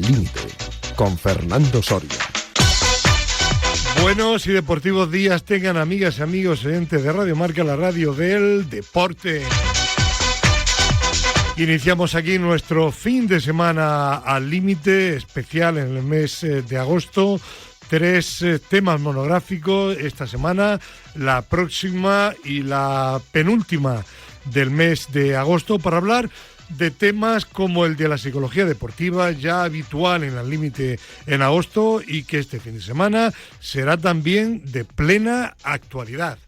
Límite, con Fernando Soria. Buenos y deportivos días tengan amigas y amigos oyentes de Radio Marca, la radio del deporte. Iniciamos aquí nuestro fin de semana al límite especial en el mes de agosto. 3 temas monográficos esta semana, la próxima y la penúltima del mes de agosto, para hablar de temas como el de la psicología deportiva, ya habitual en el límite en agosto y que este fin de semana será también de plena actualidad.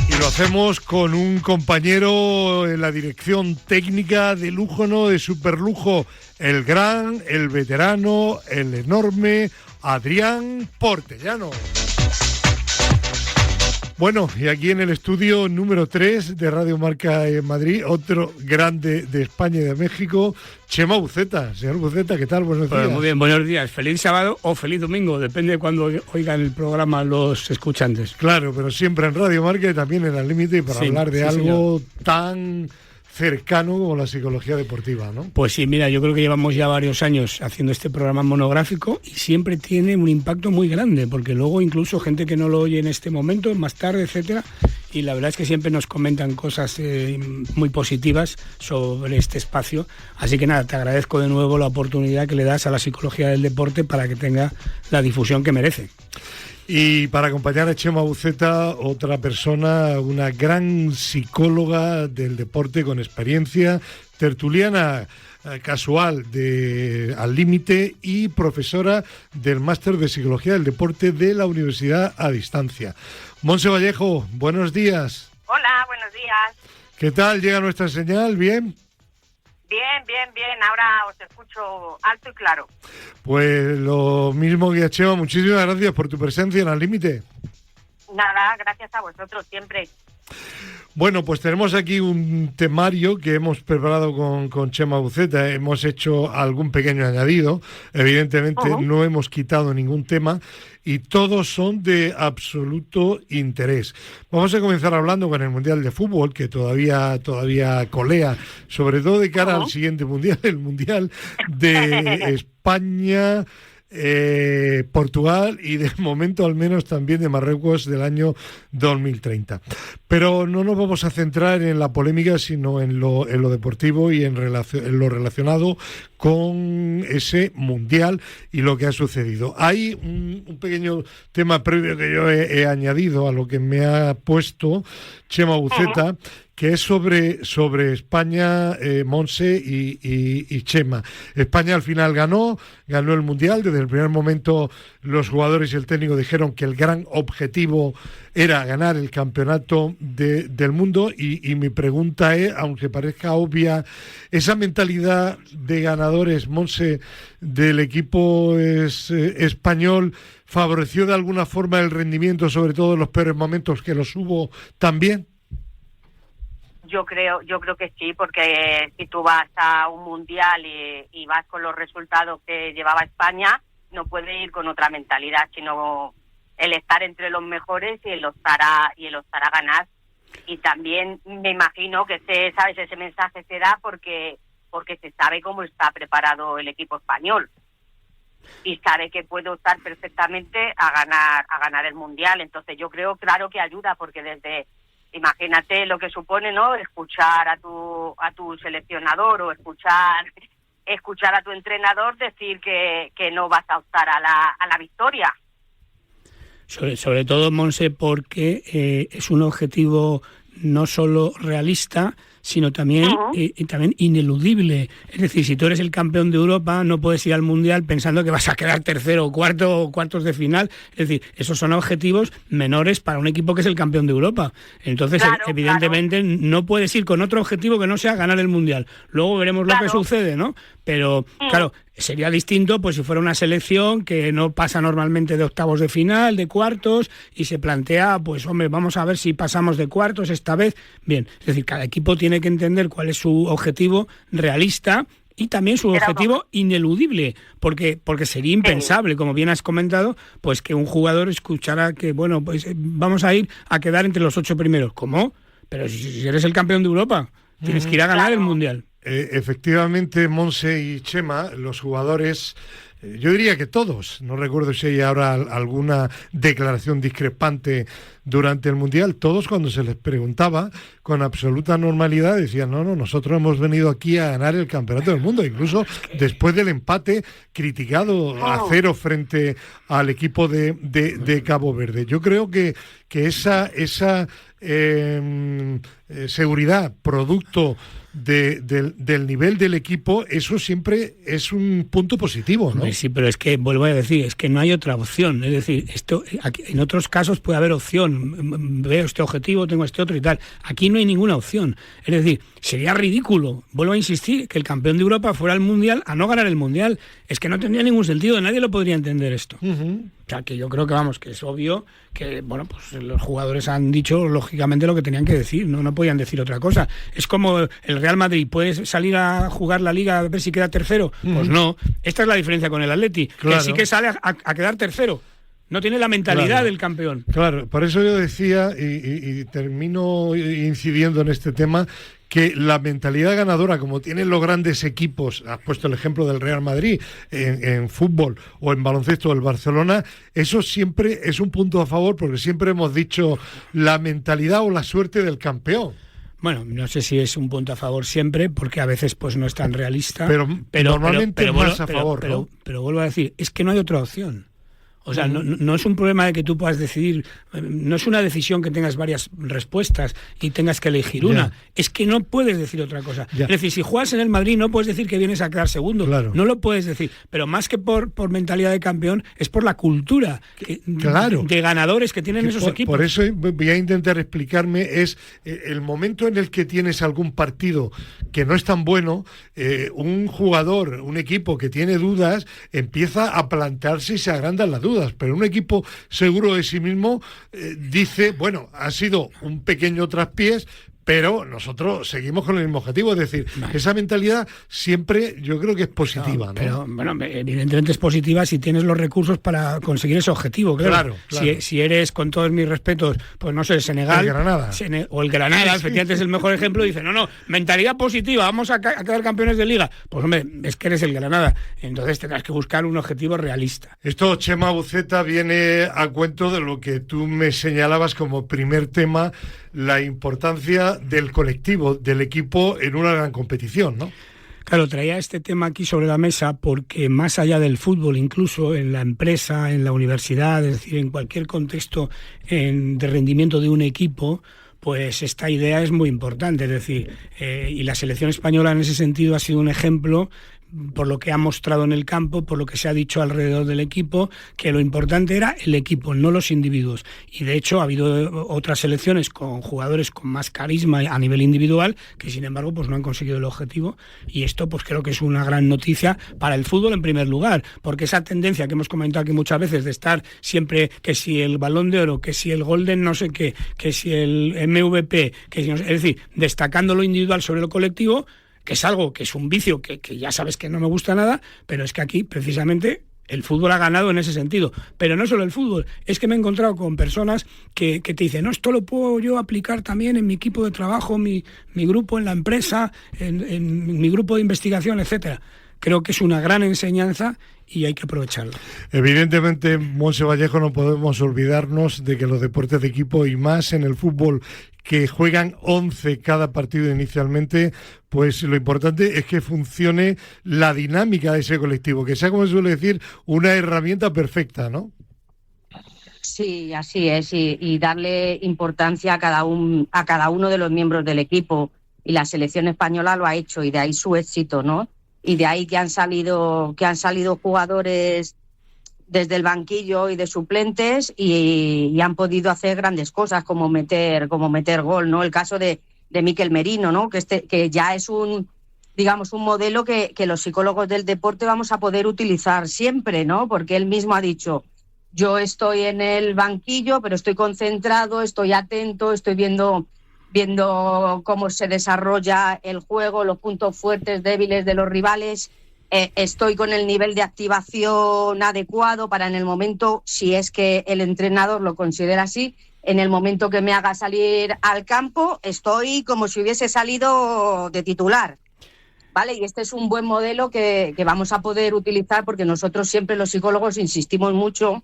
Y lo hacemos con un compañero en la dirección técnica de lujo, no de superlujo, el gran, el veterano, el enorme Adrián Portellano. Bueno, y aquí en el estudio número 3 de Radio Marca en Madrid, otro grande de España y de México, Chema Buceta. Señor Buceta, ¿qué tal? Buenos días. Muy bien, buenos días. Feliz sábado o feliz domingo, depende de cuando oigan el programa los escuchantes. Claro, pero siempre en Radio Marca y también en el límite, y para hablar de algo tan cercano como la psicología deportiva, ¿no? Pues sí, mira, yo creo que llevamos ya varios años haciendo este programa monográfico y siempre tiene un impacto muy grande, porque luego incluso gente que no lo oye en este momento, más tarde, etcétera, y la verdad es que siempre nos comentan cosas muy positivas sobre este espacio. Así que nada, te agradezco de nuevo la oportunidad que le das a la psicología del deporte para que tenga la difusión que merece. Y para acompañar a Chema Buceta, otra persona, una gran psicóloga del deporte con experiencia, tertuliana casual de Al Límite y profesora del Máster de Psicología del Deporte de la Universidad a Distancia. Monse Vallejo, buenos días. Hola, buenos días. ¿Qué tal? ¿Llega nuestra señal? ¿Bien? Bien. Ahora os escucho alto y claro. Pues lo mismo que a Chema, muchísimas gracias por tu presencia en Al Límite. Nada, gracias a vosotros siempre. Bueno, pues tenemos aquí un temario que hemos preparado con Chema Buceta. Hemos hecho algún pequeño añadido. Evidentemente no hemos quitado ningún tema y todos son de absoluto interés. Vamos a comenzar hablando con el Mundial de Fútbol, que todavía colea, sobre todo de cara al siguiente Mundial, el Mundial de España, Portugal y de momento al menos también de Marruecos del año 2030. Pero no nos vamos a centrar en la polémica, sino en lo deportivo y en lo relacionado con ese Mundial y lo que ha sucedido. Hay un pequeño tema previo que yo he añadido a lo que me ha puesto Chema Buceta, que es sobre España, Monse y Chema. España al final ganó el Mundial. Desde el primer momento los jugadores y el técnico dijeron que el gran objetivo era ganar el campeonato del mundo y mi pregunta es, aunque parezca obvia, esa mentalidad de ganadores, Monse, del equipo español, ¿favoreció de alguna forma el rendimiento, sobre todo en los peores momentos que los hubo también? Yo creo que sí, porque si tú vas a un mundial y vas con los resultados que llevaba España, no puedes ir con otra mentalidad, sino el estar entre los mejores y el optar a ganar. Y también me imagino que ese mensaje se da porque se sabe cómo está preparado el equipo español y sabe que puede optar perfectamente a ganar el mundial. Entonces yo creo, claro, que ayuda, porque imagínate lo que supone, ¿no? Escuchar a tu seleccionador o escuchar a tu entrenador decir que no vas a optar a la victoria. Sobre todo, Monse, porque es un objetivo no solo realista, sino también, también ineludible. Es decir, si tú eres el campeón de Europa, no puedes ir al Mundial pensando que vas a quedar tercero o cuarto o cuartos de final. Es decir, esos son objetivos menores para un equipo que es el campeón de Europa. Entonces, evidentemente, no puedes ir con otro objetivo que no sea ganar el Mundial. Luego veremos lo que sucede, ¿no? Pero, claro, sería distinto pues si fuera una selección que no pasa normalmente de octavos de final, de cuartos, y se plantea, pues hombre, vamos a ver si pasamos de cuartos esta vez. Bien, es decir, cada equipo tiene que entender cuál es su objetivo realista y también su objetivo ineludible, porque sería impensable, como bien has comentado, pues que un jugador escuchara que, bueno, pues vamos a ir a quedar entre los 8 primeros. ¿Cómo? Pero si eres el campeón de Europa, tienes que ir a ganar el Mundial. Efectivamente, Monse y Chema, los jugadores, yo diría que todos, no recuerdo si hay ahora alguna declaración discrepante durante el Mundial, todos cuando se les preguntaba con absoluta normalidad decían, no, nosotros hemos venido aquí a ganar el Campeonato del Mundo, incluso después del empate criticado a 0 frente al equipo de Cabo Verde. Yo creo que esa seguridad, producto del nivel del equipo, eso siempre es un punto positivo, ¿no? Sí, pero es que, vuelvo a decir, es que no hay otra opción. Es decir, esto aquí, en otros casos puede haber opción. Veo este objetivo, tengo este otro y tal. Aquí no hay ninguna opción. Es decir, sería ridículo, vuelvo a insistir, que el campeón de Europa fuera al Mundial a no ganar el Mundial. Es que no tendría ningún sentido, nadie lo podría entender esto. O sea, que yo creo que, vamos, que es obvio que, bueno, pues los jugadores han dicho, lógicamente, lo que tenían que decir, no podían decir otra cosa. Es como el Real Madrid, ¿puedes salir a jugar la Liga a ver si queda tercero? Pues no. Esta es la diferencia con el Atleti, claro, que sí que sale a quedar tercero. No tiene la mentalidad del campeón. Claro, por eso yo decía, y termino incidiendo en este tema, que la mentalidad ganadora, como tienen los grandes equipos, has puesto el ejemplo del Real Madrid en fútbol o en baloncesto del Barcelona, eso siempre es un punto a favor, porque siempre hemos dicho la mentalidad o la suerte del campeón. Bueno, no sé si es un punto a favor siempre, porque a veces pues no es tan realista. Pero normalmente más a favor, ¿no? Pero vuelvo a decir, es que no hay otra opción. O sea, no es un problema de que tú puedas decidir, no es una decisión que tengas varias respuestas y tengas que elegir una. Es que no puedes decir otra cosa. Es decir, si juegas en el Madrid no puedes decir que vienes a quedar segundo. Claro. No lo puedes decir. Pero más que por mentalidad de campeón, es por la cultura de ganadores que tienen esos equipos. Por eso voy a intentar explicarme, es el momento en el que tienes algún partido que no es tan bueno, un jugador, un equipo que tiene dudas, empieza a plantearse y se agrandan las dudas. Pero un equipo seguro de sí mismo dice, bueno, ha sido un pequeño traspiés, pero nosotros seguimos con el mismo objetivo. Es decir, esa mentalidad siempre yo creo que es positiva, ¿no? Pero, bueno, evidentemente es positiva si tienes los recursos para conseguir ese objetivo. Claro. Si eres, con todos mis respetos, pues no sé, Senegal... El Granada. O el Granada, efectivamente es el mejor ejemplo, dice, no, mentalidad positiva, vamos a quedar campeones de Liga. Pues hombre, es que eres el Granada. Entonces tendrás que buscar un objetivo realista. Esto, Chema Buceta, viene a cuento de lo que tú me señalabas como primer tema, la importancia del colectivo, del equipo en una gran competición, ¿no? Claro, traía este tema aquí sobre la mesa porque más allá del fútbol, incluso en la empresa, en la universidad, es decir, en cualquier contexto de rendimiento de un equipo, pues esta idea es muy importante. Es decir, y la selección española en ese sentido ha sido un ejemplo por lo que ha mostrado en el campo, por lo que se ha dicho alrededor del equipo, que lo importante era el equipo, no los individuos. Y de hecho ha habido otras selecciones con jugadores con más carisma a nivel individual que sin embargo pues no han conseguido el objetivo, y esto pues creo que es una gran noticia para el fútbol en primer lugar, porque esa tendencia que hemos comentado aquí muchas veces de estar siempre que si el Balón de Oro, que si el Golden no sé qué, que si el MVP, que si no sé, es decir, destacando lo individual sobre lo colectivo, que es algo que es un vicio que ya sabes que no me gusta nada, pero es que aquí precisamente el fútbol ha ganado en ese sentido. Pero no solo el fútbol, es que me he encontrado con personas que te dicen, no, esto lo puedo yo aplicar también en mi equipo de trabajo, mi grupo en la empresa, en mi grupo de investigación, etcétera. Creo que es una gran enseñanza y hay que aprovecharlo. Evidentemente, Monse Vallejo, no podemos olvidarnos de que los deportes de equipo, y más en el fútbol, que juegan 11 cada partido inicialmente, pues lo importante es que funcione la dinámica de ese colectivo, que sea, como se suele decir, una herramienta perfecta, ¿no? Sí, así es, y darle importancia a cada uno de los miembros del equipo, y la selección española lo ha hecho, y de ahí su éxito, ¿no? Y de ahí que han salido jugadores desde el banquillo y de suplentes y han podido hacer grandes cosas como meter gol, ¿no? El caso de Mikel Merino, ¿no? Que ya es un modelo que los psicólogos del deporte vamos a poder utilizar siempre, ¿no? Porque él mismo ha dicho, yo estoy en el banquillo, pero estoy concentrado, estoy atento, estoy viendo cómo se desarrolla el juego, los puntos fuertes, débiles de los rivales. Estoy con el nivel de activación adecuado para en el momento, si es que el entrenador lo considera así, en el momento que me haga salir al campo, estoy como si hubiese salido de titular. ¿vale? Y este es un buen modelo que vamos a poder utilizar, porque nosotros siempre los psicólogos insistimos mucho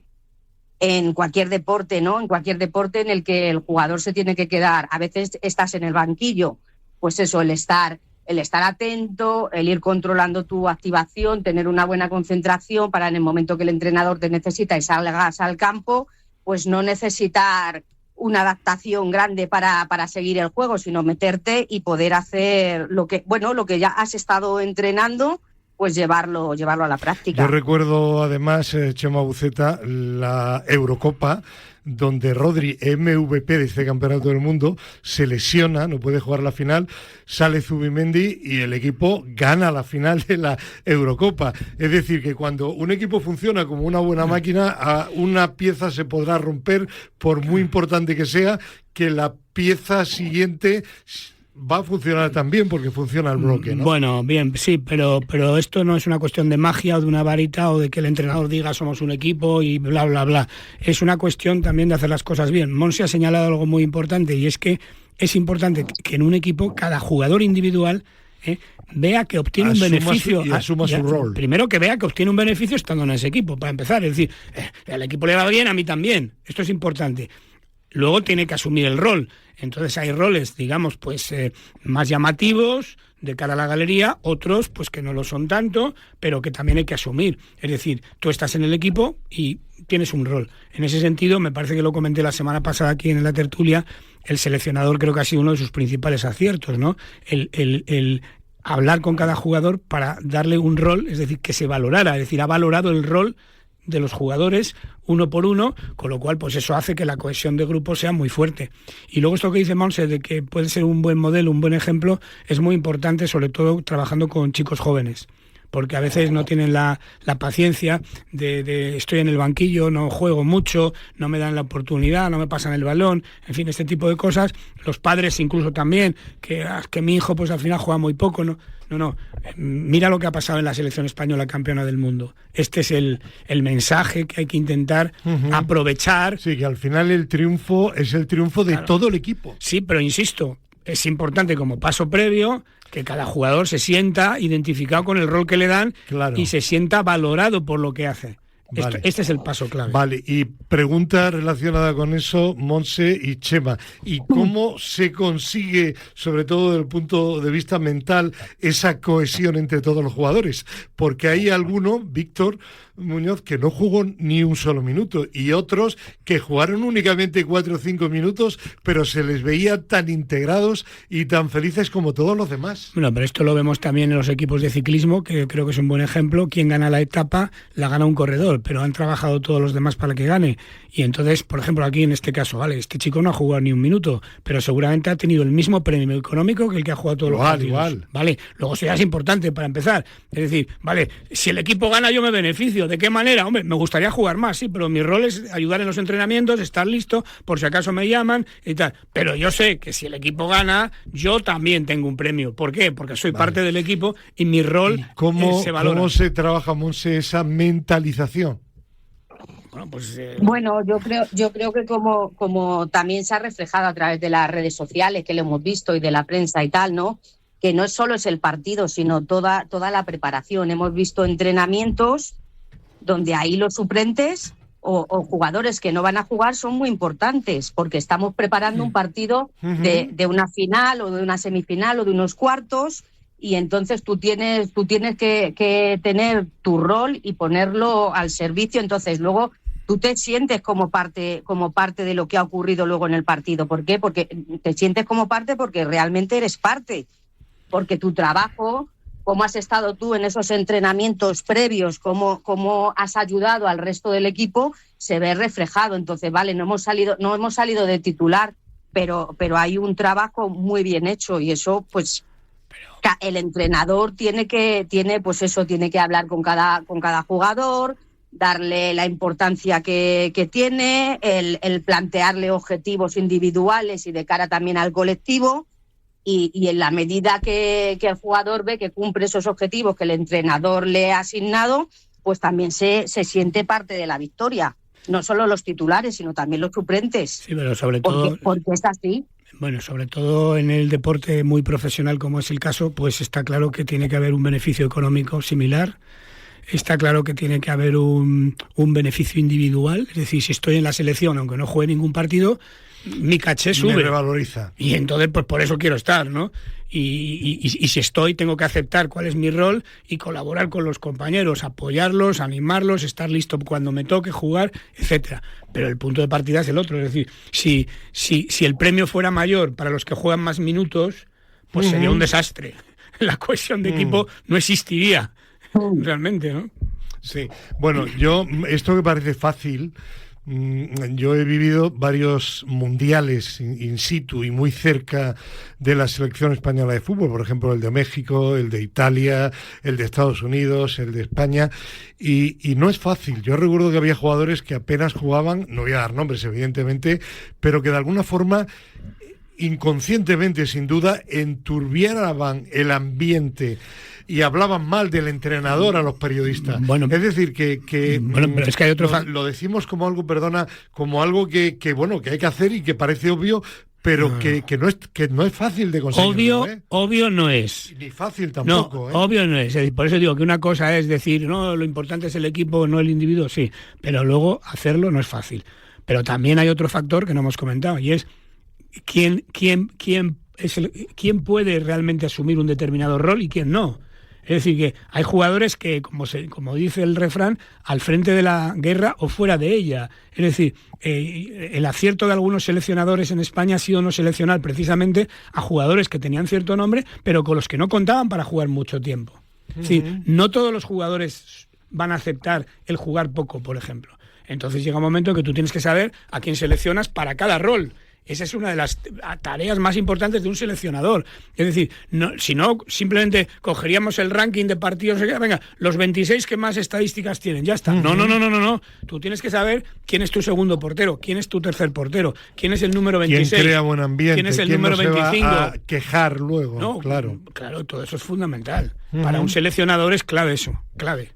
en cualquier deporte, ¿no? En cualquier deporte en el que el jugador se tiene que quedar. A veces estás en el banquillo, pues eso, el estar atento, el ir controlando tu activación, tener una buena concentración para en el momento que el entrenador te necesita y salgas al campo, pues no necesitar una adaptación grande para seguir el juego, sino meterte y poder hacer lo que ya has estado entrenando, pues llevarlo a la práctica. Yo recuerdo además, Chema Buceta, la Eurocopa, donde Rodri, MVP de este campeonato del mundo, se lesiona, no puede jugar la final, sale Zubimendi y el equipo gana la final de la Eurocopa. Es decir, que cuando un equipo funciona como una buena máquina, a una pieza se podrá romper, por muy importante que sea, que la pieza siguiente va a funcionar también porque funciona el bloque, ¿no? Bueno, bien, sí, pero esto no es una cuestión de magia o de una varita o de que el entrenador diga somos un equipo y bla, bla, bla. Es una cuestión también de hacer las cosas bien. Monse ha señalado algo muy importante, y es que es importante que en un equipo cada jugador individual vea que obtiene un beneficio y asuma su rol. Primero, que vea que obtiene un beneficio estando en ese equipo, para empezar. Es decir, al equipo le va bien, a mí también. Esto es importante. Luego tiene que asumir el rol. Entonces hay roles, digamos, pues más llamativos de cara a la galería, otros pues que no lo son tanto, pero que también hay que asumir. Es decir, tú estás en el equipo y tienes un rol. En ese sentido, me parece que lo comenté la semana pasada aquí en la tertulia, el seleccionador creo que ha sido uno de sus principales aciertos, ¿no? El hablar con cada jugador para darle un rol, es decir, que se valorara, es decir, ha valorado el rol de los jugadores uno por uno, con lo cual pues eso hace que la cohesión de grupo sea muy fuerte. Y luego esto que dice Monse de que puede ser un buen modelo, un buen ejemplo, es muy importante, sobre todo trabajando con chicos jóvenes, porque a veces no tienen la paciencia de estoy en el banquillo, no juego mucho, no me dan la oportunidad, no me pasan el balón, en fin, este tipo de cosas. Los padres incluso también, que mi hijo pues al final juega muy poco, ¿no? No, mira lo que ha pasado en la selección española campeona del mundo. Este es el mensaje que hay que intentar aprovechar. Sí, que al final el triunfo es el triunfo de todo el equipo. Sí, pero insisto, es importante como paso previo que cada jugador se sienta identificado con el rol que le dan, claro, y se sienta valorado por lo que hace. Vale. Este es el paso clave. Vale, y pregunta relacionada con eso, Monse y Chema. ¿Y cómo se consigue, sobre todo desde el punto de vista mental, esa cohesión entre todos los jugadores? Porque hay alguno, Víctor Muñoz, que no jugó ni un solo minuto, y otros que jugaron únicamente 4 o 5 minutos, pero se les veía tan integrados y tan felices como todos los demás. Bueno, pero esto lo vemos también en los equipos de ciclismo, que creo que es un buen ejemplo. Quien gana la etapa, la gana un corredor, pero han trabajado todos los demás para que gane. Y entonces, por ejemplo, aquí en este caso, vale, este chico no ha jugado ni un minuto, pero seguramente ha tenido el mismo premio económico que el que ha jugado todos los partidos. Igual. Vale, luego eso ya es importante para empezar. Es decir, vale, si el equipo gana yo me beneficio. ¿De qué manera? Hombre, me gustaría jugar más, sí, pero mi rol es ayudar en los entrenamientos, estar listo, por si acaso me llaman y tal. Pero yo sé que si el equipo gana, yo también tengo un premio. ¿Por qué? Porque soy parte del equipo y mi rol se valora. ¿Cómo se trabaja, Monse, esa mentalización? Bueno, yo creo que como también se ha reflejado a través de las redes sociales, que lo hemos visto, y de la prensa y tal, ¿no? Que no solo es el partido, sino toda la preparación. Hemos visto entrenamientos donde ahí los suplentes o jugadores que no van a jugar son muy importantes, porque estamos preparando un partido de una final o de una semifinal o de unos cuartos, y entonces tú tienes que tener tu rol y ponerlo al servicio. Entonces luego tú te sientes como parte de lo que ha ocurrido luego en el partido. ¿Por qué? Porque te sientes como parte, porque realmente eres parte, porque tu trabajo, cómo has estado tú en esos entrenamientos previos, cómo has ayudado al resto del equipo, se ve reflejado. Entonces, vale, no hemos salido de titular, pero hay un trabajo muy bien hecho, y eso, pues, el entrenador tiene que hablar con cada jugador, darle la importancia que tiene, el plantearle objetivos individuales y de cara también al colectivo. Y en la medida que el jugador ve que cumple esos objetivos que el entrenador le ha asignado, pues también se siente parte de la victoria. No solo los titulares, sino también los suplentes. Sí, pero sobre todo... Porque es así. Bueno, sobre todo en el deporte muy profesional como es el caso, pues está claro que tiene que haber un beneficio económico similar. Está claro que tiene que haber un beneficio individual, es decir, si estoy en la selección, aunque no juegue ningún partido, mi caché sube. Me revaloriza. Y entonces, pues por eso quiero estar, ¿no? Y si estoy, tengo que aceptar cuál es mi rol y colaborar con los compañeros, apoyarlos, animarlos, estar listo cuando me toque jugar, etcétera. Pero el punto de partida es el otro, es decir, si el premio fuera mayor para los que juegan más minutos, pues sería un desastre. La cohesión de equipo no existiría. Realmente, ¿no? Sí, bueno, esto que parece fácil, yo he vivido varios mundiales in situ y muy cerca de la selección española de fútbol, por ejemplo el de México, el de Italia, el de Estados Unidos, el de España, y no es fácil. Yo recuerdo que había jugadores que apenas jugaban, no voy a dar nombres evidentemente, pero que de alguna forma, inconscientemente sin duda, enturbiaban el ambiente y hablaban mal del entrenador a los periodistas. Bueno, es decir, bueno, pero es que hay otro lo decimos como algo, como algo que hay que hacer y que parece obvio, pero que no es fácil de conseguir. Obvio no es. Ni fácil tampoco. Obvio no es. Por eso digo que una cosa es decir, no, lo importante es el equipo, no el individuo, sí, pero luego hacerlo no es fácil. Pero también hay otro factor que no hemos comentado, y es quién puede realmente asumir un determinado rol y quién no. Es decir, que hay jugadores que, como dice el refrán, al frente de la guerra o fuera de ella. Es decir, el acierto de algunos seleccionadores en España ha sido no seleccionar precisamente a jugadores que tenían cierto nombre, pero con los que no contaban para jugar mucho tiempo. Es decir, no todos los jugadores van a aceptar el jugar poco, por ejemplo. Entonces llega un momento que tú tienes que saber a quién seleccionas para cada rol. Esa es una de las tareas más importantes de un seleccionador. Es decir, si no, simplemente cogeríamos el ranking de partidos, venga, los 26 que más estadísticas tienen, ya está. No. Tú tienes que saber quién es tu segundo portero, quién es tu tercer portero, quién es el número 26. ¿Quién crea buen ambiente? ¿Quién es el número 25? Va a quejar luego, no, claro. Claro, todo eso es fundamental. Para un seleccionador es clave eso, clave.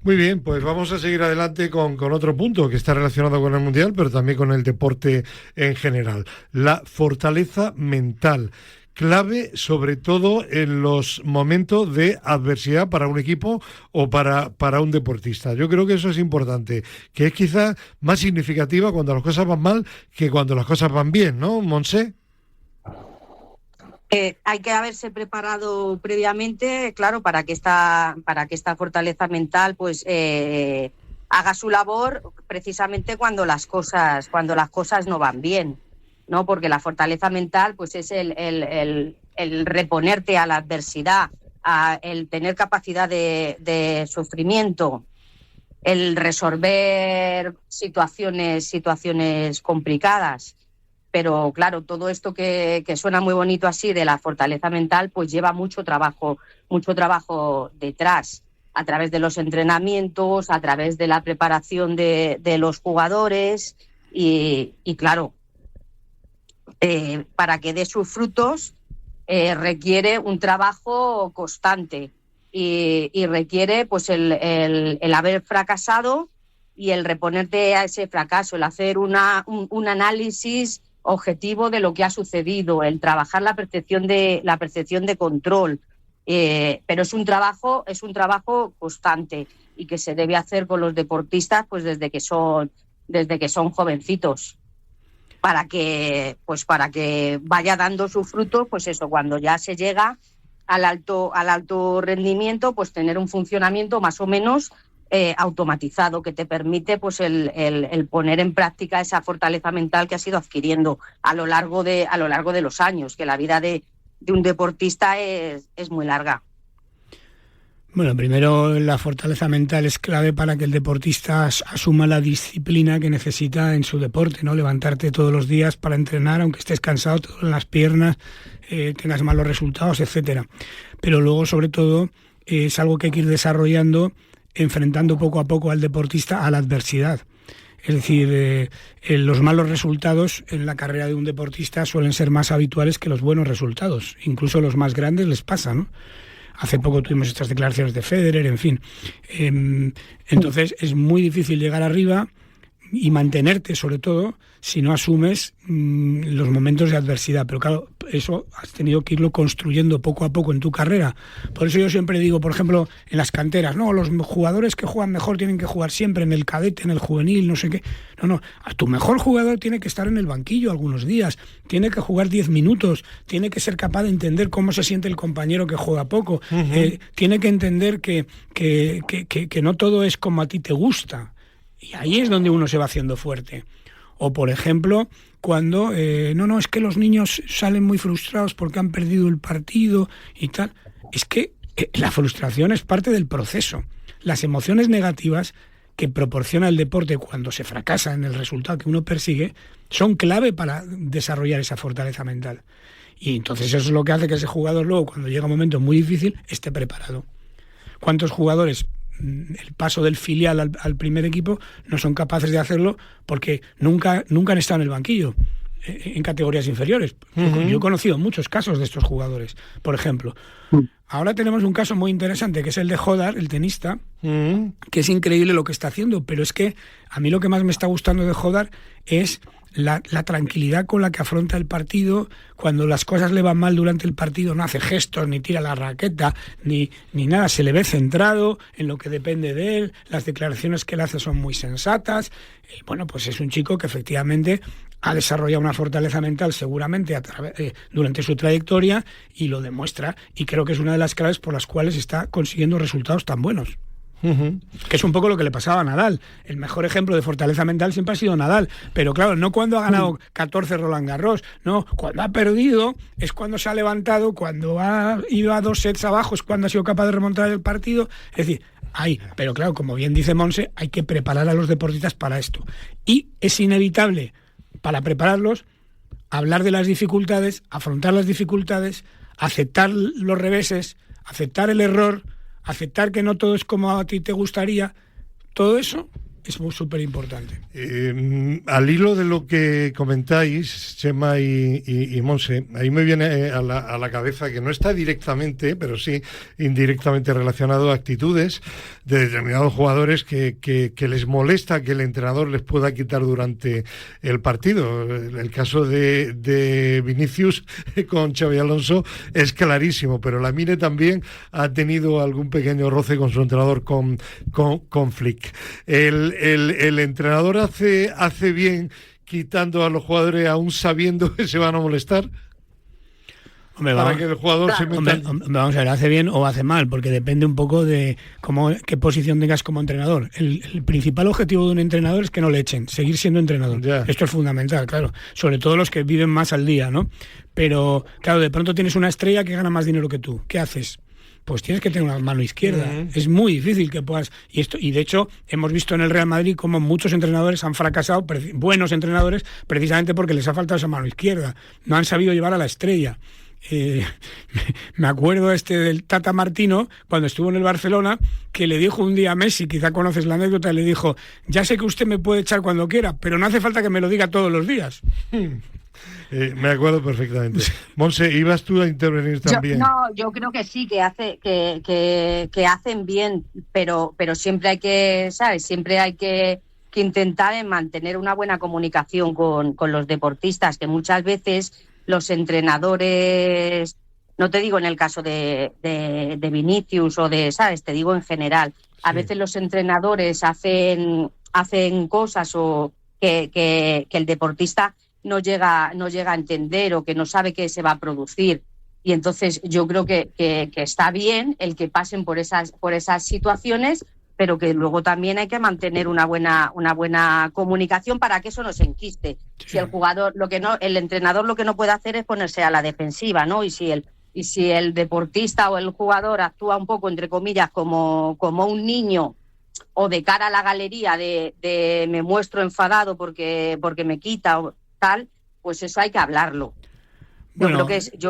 Muy bien, pues vamos a seguir adelante con otro punto que está relacionado con el Mundial, pero también con el deporte en general. La fortaleza mental, clave sobre todo en los momentos de adversidad para un equipo o para un deportista. Yo creo que eso es importante, que es quizá más significativa cuando las cosas van mal que cuando las cosas van bien, ¿no, Montse? Hay que haberse preparado previamente, claro, para que esta fortaleza mental pues haga su labor precisamente cuando las cosas no van bien, ¿no? Porque la fortaleza mental pues es el reponerte a la adversidad, el tener capacidad de sufrimiento, el resolver situaciones complicadas. Pero claro, todo esto que suena muy bonito así de la fortaleza mental, pues lleva mucho trabajo detrás, a través de los entrenamientos, a través de la preparación de los jugadores y claro, para que dé sus frutos requiere un trabajo constante y requiere pues el haber fracasado y el reponerte a ese fracaso, el hacer un análisis objetivo de lo que ha sucedido, el trabajar la percepción de control, pero es un trabajo constante y que se debe hacer con los deportistas pues desde que son jovencitos para que vaya dando su fruto, pues eso, cuando ya se llega al alto rendimiento, pues tener un funcionamiento más o menos automatizado que te permite pues el poner en práctica esa fortaleza mental que has ido adquiriendo a lo largo de los años, que la vida de un deportista es muy larga. Bueno, primero la fortaleza mental es clave para que el deportista asuma la disciplina que necesita en su deporte, ¿no? Levantarte todos los días para entrenar, aunque estés cansado, te duelen las piernas, tengas malos resultados, etcétera. Pero luego, sobre todo, es algo que hay que ir desarrollando enfrentando poco a poco al deportista a la adversidad. Es decir, los malos resultados en la carrera de un deportista suelen ser más habituales que los buenos resultados. Incluso a los más grandes les pasa, ¿no? Hace poco tuvimos estas declaraciones de Federer, en fin. Entonces es muy difícil llegar arriba, y mantenerte, sobre todo, si no asumes los momentos de adversidad. Pero claro, eso has tenido que irlo construyendo poco a poco en tu carrera. Por eso yo siempre digo, por ejemplo, en las canteras, no, los jugadores que juegan mejor tienen que jugar siempre en el cadete, en el juvenil, no sé qué. No, a tu mejor jugador tiene que estar en el banquillo algunos días, tiene que jugar 10 minutos, tiene que ser capaz de entender cómo se siente el compañero que juega poco, tiene que entender que no todo es como a ti te gusta. Y ahí es donde uno se va haciendo fuerte. O, por ejemplo, cuando, es que los niños salen muy frustrados porque han perdido el partido y tal. Es que la frustración es parte del proceso. Las emociones negativas que proporciona el deporte cuando se fracasa en el resultado que uno persigue son clave para desarrollar esa fortaleza mental. Y entonces eso es lo que hace que ese jugador luego, cuando llega un momento muy difícil, esté preparado. ¿Cuántos jugadores el paso del filial al primer equipo no son capaces de hacerlo porque nunca han estado en el banquillo en categorías inferiores? Yo he conocido muchos casos de estos jugadores, por ejemplo. Ahora tenemos un caso muy interesante, que es el de Hodar, el tenista, que es increíble lo que está haciendo, pero es que a mí lo que más me está gustando de Hodar es la tranquilidad con la que afronta el partido. Cuando las cosas le van mal durante el partido no hace gestos, ni tira la raqueta, ni nada, se le ve centrado en lo que depende de él, las declaraciones que él hace son muy sensatas. Bueno, pues es un chico que efectivamente ha desarrollado una fortaleza mental seguramente durante su trayectoria y lo demuestra, y creo que es una de las claves por las cuales está consiguiendo resultados tan buenos. Que es un poco lo que le pasaba a Nadal. El mejor ejemplo de fortaleza mental siempre ha sido Nadal, pero claro, no cuando ha ganado 14 Roland Garros, no, cuando ha perdido es cuando se ha levantado, cuando ha ido a 2 sets abajo es cuando ha sido capaz de remontar el partido. Es decir, pero claro, como bien dice Monse, hay que preparar a los deportistas para esto, y es inevitable para prepararlos hablar de las dificultades, afrontar las dificultades, aceptar los reveses, aceptar el error, aceptar que no todo es como a ti te gustaría. Todo eso es súper importante. Al hilo de lo que comentáis, Chema y Monse, ahí me viene a la cabeza que no está directamente, pero sí indirectamente relacionado a actitudes de determinados jugadores que les molesta que el entrenador les pueda quitar durante el partido. El caso de Vinicius con Xabi Alonso es clarísimo, pero Lamine también ha tenido algún pequeño roce con su entrenador, con Flick. El entrenador hace bien quitando a los jugadores aún sabiendo que se van a molestar. Para que el jugador se meta... Vamos a ver, hace bien o hace mal, porque depende un poco de qué posición tengas como entrenador. El principal objetivo de un entrenador es que no le echen, seguir siendo entrenador. Ya. Esto es fundamental, claro. Sobre todo los que viven más al día, ¿no? Pero, claro, de pronto tienes una estrella que gana más dinero que tú. ¿Qué haces? Pues tienes que tener una mano izquierda. Es muy difícil que puedas... Y de hecho, hemos visto en el Real Madrid cómo muchos entrenadores han fracasado, buenos entrenadores, precisamente porque les ha faltado esa mano izquierda. No han sabido llevar a la estrella. Me acuerdo del Tata Martino, cuando estuvo en el Barcelona, que le dijo un día a Messi, quizá conoces la anécdota, le dijo: ya sé que usted me puede echar cuando quiera, pero no hace falta que me lo diga todos los días. Me acuerdo perfectamente. Monse, ¿ibas tú a intervenir también? Yo creo que sí, que hacen bien, pero siempre hay que, ¿sabes? Siempre hay que intentar mantener una buena comunicación con los deportistas, que muchas veces los entrenadores, no te digo en el caso de Vinicius o ¿sabes? Te digo en general. A veces los entrenadores hacen cosas o que el deportista no llega a entender o que no sabe qué se va a producir. Y entonces yo creo que está bien el que pasen por esas situaciones, pero que luego también hay que mantener una buena comunicación para que eso no se enquiste. Sí. Si el entrenador lo que no puede hacer es ponerse a la defensiva, ¿no? Y si el deportista o el jugador actúa un poco, entre comillas, como un niño, o de cara a la galería de me muestro enfadado porque me quita o tal, pues eso hay que hablarlo. Yo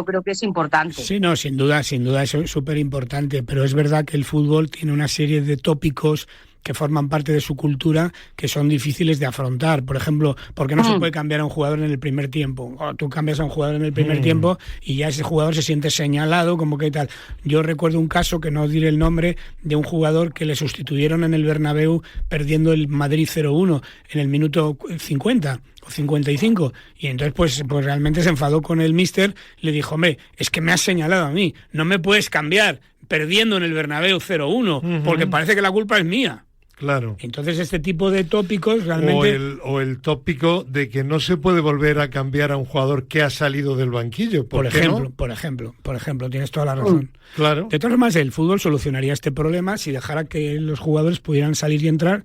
creo que es importante. Sí, no, sin duda eso es súper importante, pero es verdad que el fútbol tiene una serie de tópicos que forman parte de su cultura, que son difíciles de afrontar. Por ejemplo, ¿por qué no se puede cambiar a un jugador en el primer tiempo? O tú cambias a un jugador en el primer tiempo y ya ese jugador se siente señalado, como que tal. Yo recuerdo un caso, que no diré el nombre, de un jugador que le sustituyeron en el Bernabéu perdiendo el Madrid 0-1 en el minuto 50 o 55, y entonces pues realmente se enfadó con el míster, le dijo: hombre, es que me has señalado a mí, no me puedes cambiar perdiendo en el Bernabéu 0-1, porque parece que la culpa es mía. Claro. Entonces este tipo de tópicos realmente... O el tópico de que no se puede volver a cambiar a un jugador que ha salido del banquillo. Por ejemplo, tienes toda la razón. Claro. De todas formas, el fútbol solucionaría este problema si dejara que los jugadores pudieran salir y entrar,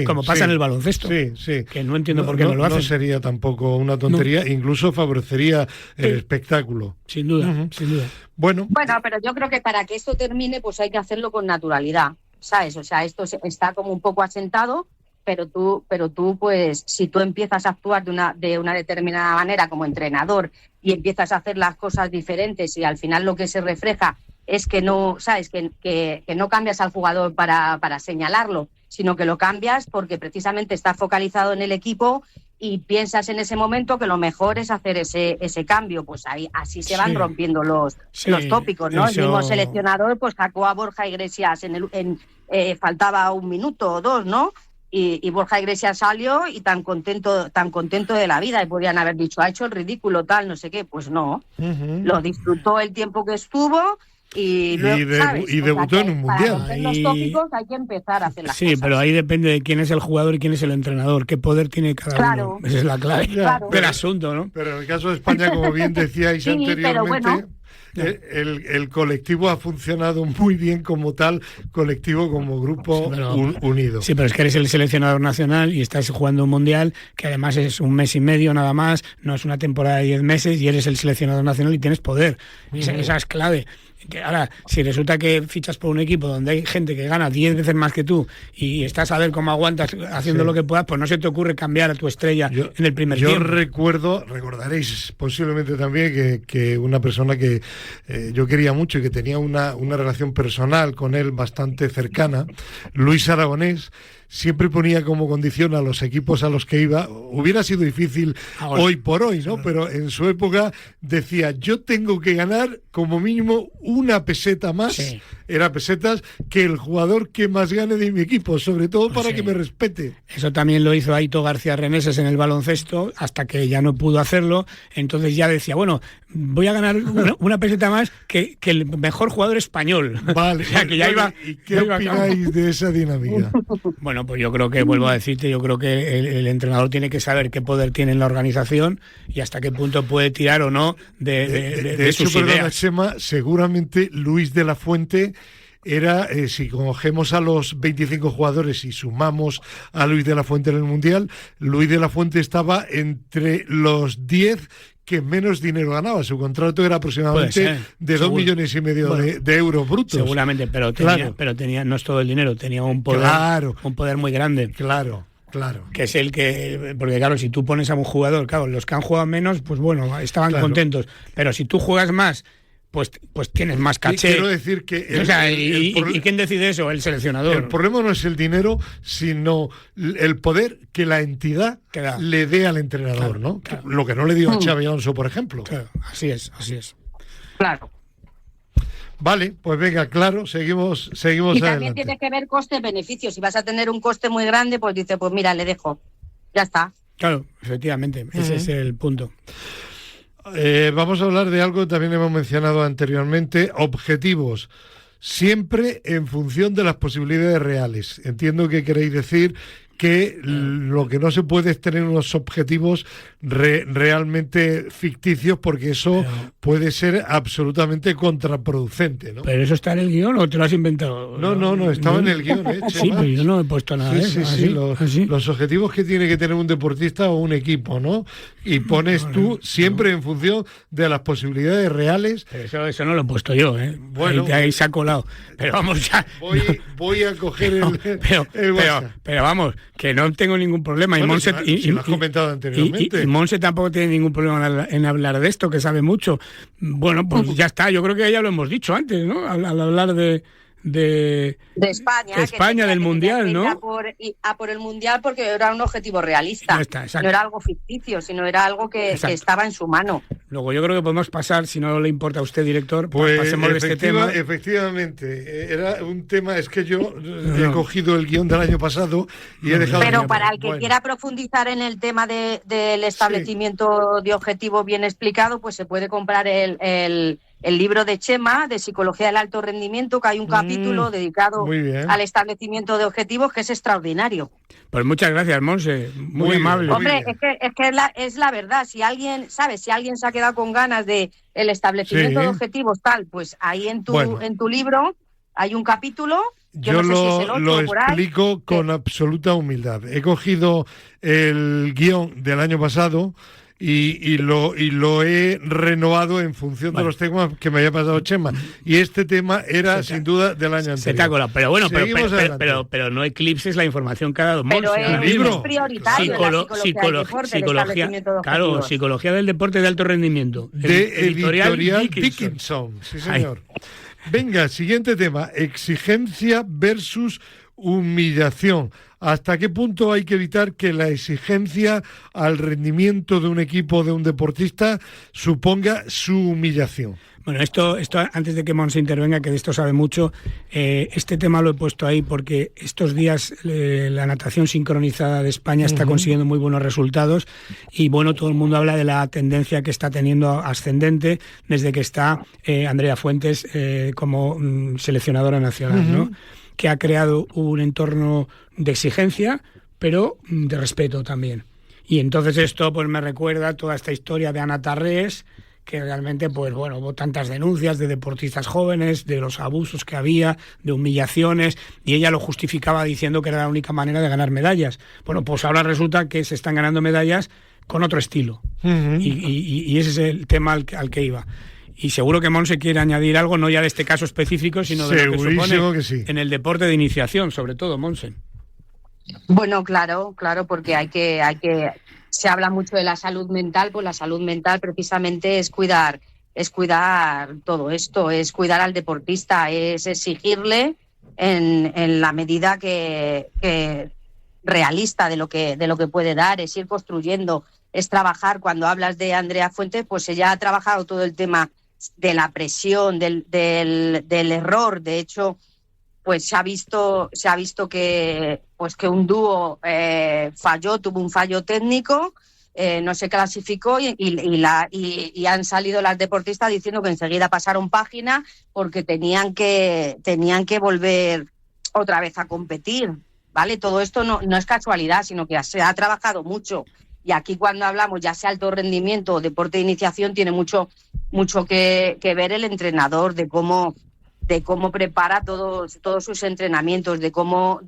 como pasa en el baloncesto. Sí. Que no entiendo por qué no lo hacen. No sería tampoco una tontería, incluso favorecería el espectáculo. Sin duda, sin duda. Bueno, pero yo creo que para que esto termine, pues hay que hacerlo con naturalidad, ¿sabes? O sea, esto está como un poco asentado, pero tú, pues, si tú empiezas a actuar de una determinada manera como entrenador y empiezas a hacer las cosas diferentes y al final lo que se refleja es que no, ¿sabes? Que no cambias al jugador para señalarlo, sino que lo cambias porque precisamente está focalizado en el equipo y piensas en ese momento que lo mejor es hacer ese cambio, pues ahí así se van rompiendo los tópicos, ¿no? Eso... El mismo seleccionador pues sacó a Borja Iglesias faltaba un minuto o dos, ¿no? Y Borja Iglesias salió y tan contento de la vida, y podían haber dicho: ha hecho el ridículo, tal, no sé qué. Pues no, lo disfrutó el tiempo que estuvo. Y debutó en un mundial. Para romper los tópicos hay que empezar a hacer las cosas. Sí, pero ahí depende de quién es el jugador y quién es el entrenador, qué poder tiene cada uno. Esa es la clave del asunto, ¿no? Pero en el caso de España, como bien decíais anteriormente, el colectivo ha funcionado muy bien como tal, colectivo como grupo unido. Sí, pero es que eres el seleccionador nacional y estás jugando un mundial que además es un mes y medio nada más, no es una temporada de 10 meses, y eres el seleccionador nacional y tienes poder. Esa es clave. Ahora, si resulta que fichas por un equipo donde hay gente que gana 10 veces más que tú y estás a ver cómo aguantas haciendo lo que puedas, pues no se te ocurre cambiar a tu estrella en el primer tiempo. Yo recordaréis posiblemente también que una persona que yo quería mucho y que tenía una relación personal con él bastante cercana, Luis Aragonés, siempre ponía como condición a los equipos a los que iba. Hubiera sido difícil hoy por hoy, ¿no? Pero en su época decía: yo tengo que ganar como mínimo una peseta más, era pesetas, que el jugador que más gane de mi equipo, sobre todo para que me respete. Eso también lo hizo Aito García Reneses en el baloncesto, hasta que ya no pudo hacerlo. Entonces ya decía: bueno, voy a ganar una peseta más que el mejor jugador español. Vale. O sea, que ya iba. ¿Y qué opináis de esa dinámica? Bueno, pues yo creo que, vuelvo a decirte, yo creo que el entrenador tiene que saber qué poder tiene en la organización y hasta qué punto puede tirar o no de sus ideas. Chema, seguramente Luis de la Fuente era, si cogemos a los 25 jugadores y sumamos a Luis de la Fuente en el Mundial, Luis de la Fuente estaba entre los 10 que menos dinero ganaba. Su contrato era aproximadamente de 2,5 millones de euros brutos. Seguramente, pero tenía no es todo el dinero, tenía un poder muy grande. Claro. Que es el que... Porque claro, si tú pones a un jugador, claro, los que han jugado menos, pues bueno, estaban contentos. Pero si tú juegas más, pues tienes más caché. Quiero decir que... ¿Y quién decide eso? El seleccionador. El problema no es el dinero, sino el poder que la entidad le dé al entrenador, ¿no? Claro. Lo que no le dio a Xabi Alonso, por ejemplo. Claro, así es. Claro. Vale, pues venga, claro, seguimos y adelante. También tiene que ver coste-beneficio. Si vas a tener un coste muy grande, pues dice: pues mira, le dejo. Ya está. Claro, efectivamente, ese es el punto. Vamos a hablar de algo que también hemos mencionado anteriormente: objetivos. Siempre en función de las posibilidades reales. Entiendo que queréis decir que lo que no se puede es tener unos objetivos realmente ficticios, porque eso puede ser absolutamente contraproducente, ¿no? ¿Pero eso está en el guión o te lo has inventado? No, estaba en el guión, Sí, pero yo no he puesto nada de eso. Sí. Los objetivos que tiene que tener un deportista o un equipo, ¿no? Y pones tú siempre en función de las posibilidades reales. Pero eso no lo he puesto yo, ¿eh? Bueno, ahí se ha colado. Pero vamos ya. Voy a coger el WhatsApp. Pero vamos, que no tengo ningún problema. Bueno, y lo has comentado anteriormente. Y Monse tampoco tiene ningún problema en hablar de esto, que sabe mucho. Bueno, pues ya está. Yo creo que ya lo hemos dicho antes, ¿no? Al hablar de de España, del Mundial, ¿no? A por el Mundial, porque era un objetivo realista. No era algo ficticio, sino era algo que estaba en su mano. Luego yo creo que podemos pasar, si no le importa a usted, director, pues pasemos de este tema. Efectivamente, era un tema, es que yo he cogido el guión del año pasado y he dejado... Pero para el que quiera profundizar en el tema del establecimiento de objetivo bien explicado, pues se puede comprar el libro de Chema, de Psicología del Alto Rendimiento, que hay un capítulo dedicado al establecimiento de objetivos, que es extraordinario. Pues muchas gracias, Monse, muy amable. Hombre, es que es la verdad. Si alguien se ha quedado con ganas de el establecimiento de objetivos tal, pues ahí en tu libro hay un capítulo. Yo no sé si es el 8 lo por ahí, explico con absoluta humildad. He cogido el guión del año pasado y lo he renovado en función de los temas que me había pasado Chema. Y este tema era sin duda del año anterior. Se te ha colado. Pero bueno, pero no eclipses la información que ha dado Monse. Pero es prioritario Psicología del Deporte de Alto Rendimiento. De Editorial Dickinson. Sí, señor. Venga, siguiente tema. Exigencia versus humillación. ¿Hasta qué punto hay que evitar que la exigencia al rendimiento de un equipo, de un deportista, suponga su humillación? Bueno, esto antes de que Monse intervenga, que de esto sabe mucho, este tema lo he puesto ahí porque estos días la natación sincronizada de España está consiguiendo muy buenos resultados y bueno, todo el mundo habla de la tendencia que está teniendo ascendente desde que está Andrea Fuentes como seleccionadora nacional, ¿no? Que ha creado un entorno de exigencia, pero de respeto también. Y entonces esto pues me recuerda toda esta historia de Ana Tarrés, que realmente pues bueno, hubo tantas denuncias de deportistas jóvenes, de los abusos que había, de humillaciones, y ella lo justificaba diciendo que era la única manera de ganar medallas. Bueno, pues ahora resulta que se están ganando medallas con otro estilo. Y ese es el tema al que iba. Y seguro que Monse quiere añadir algo, no ya de este caso específico, sino de lo que supone en el deporte de iniciación, sobre todo, Monse. Bueno, claro, porque se habla mucho de la salud mental, pues la salud mental precisamente es cuidar todo esto, es cuidar al deportista, es exigirle en la medida que realista de lo que puede dar, es ir construyendo, es trabajar. Cuando hablas de Andrea Fuentes, pues ella ha trabajado todo el tema de la presión, del error. De hecho, pues se ha visto que un dúo tuvo un fallo técnico, no se clasificó y han salido las deportistas diciendo que enseguida pasaron página porque tenían que volver otra vez a competir, ¿vale? Todo esto no es casualidad, sino que se ha trabajado mucho. Y aquí cuando hablamos ya sea alto rendimiento o deporte de iniciación, tiene mucho que ver el entrenador, de cómo prepara todos sus entrenamientos, de cómo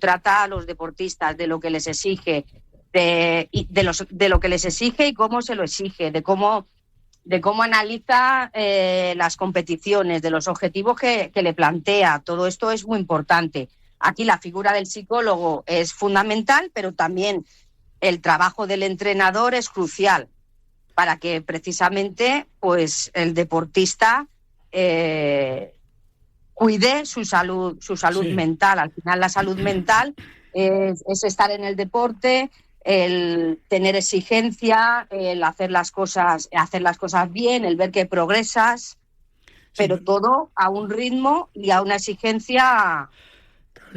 trata a los deportistas, de lo que les exige, de lo que les exige y cómo se lo exige, de cómo analiza las competiciones, de los objetivos que le plantea. Todo esto es muy importante. Aquí la figura del psicólogo es fundamental, pero también el trabajo del entrenador es crucial para que precisamente pues el deportista cuide su salud mental. Al final la salud mental es estar en el deporte, el tener exigencia, el hacer las cosas bien, el ver que progresas, pero todo a un ritmo y a una exigencia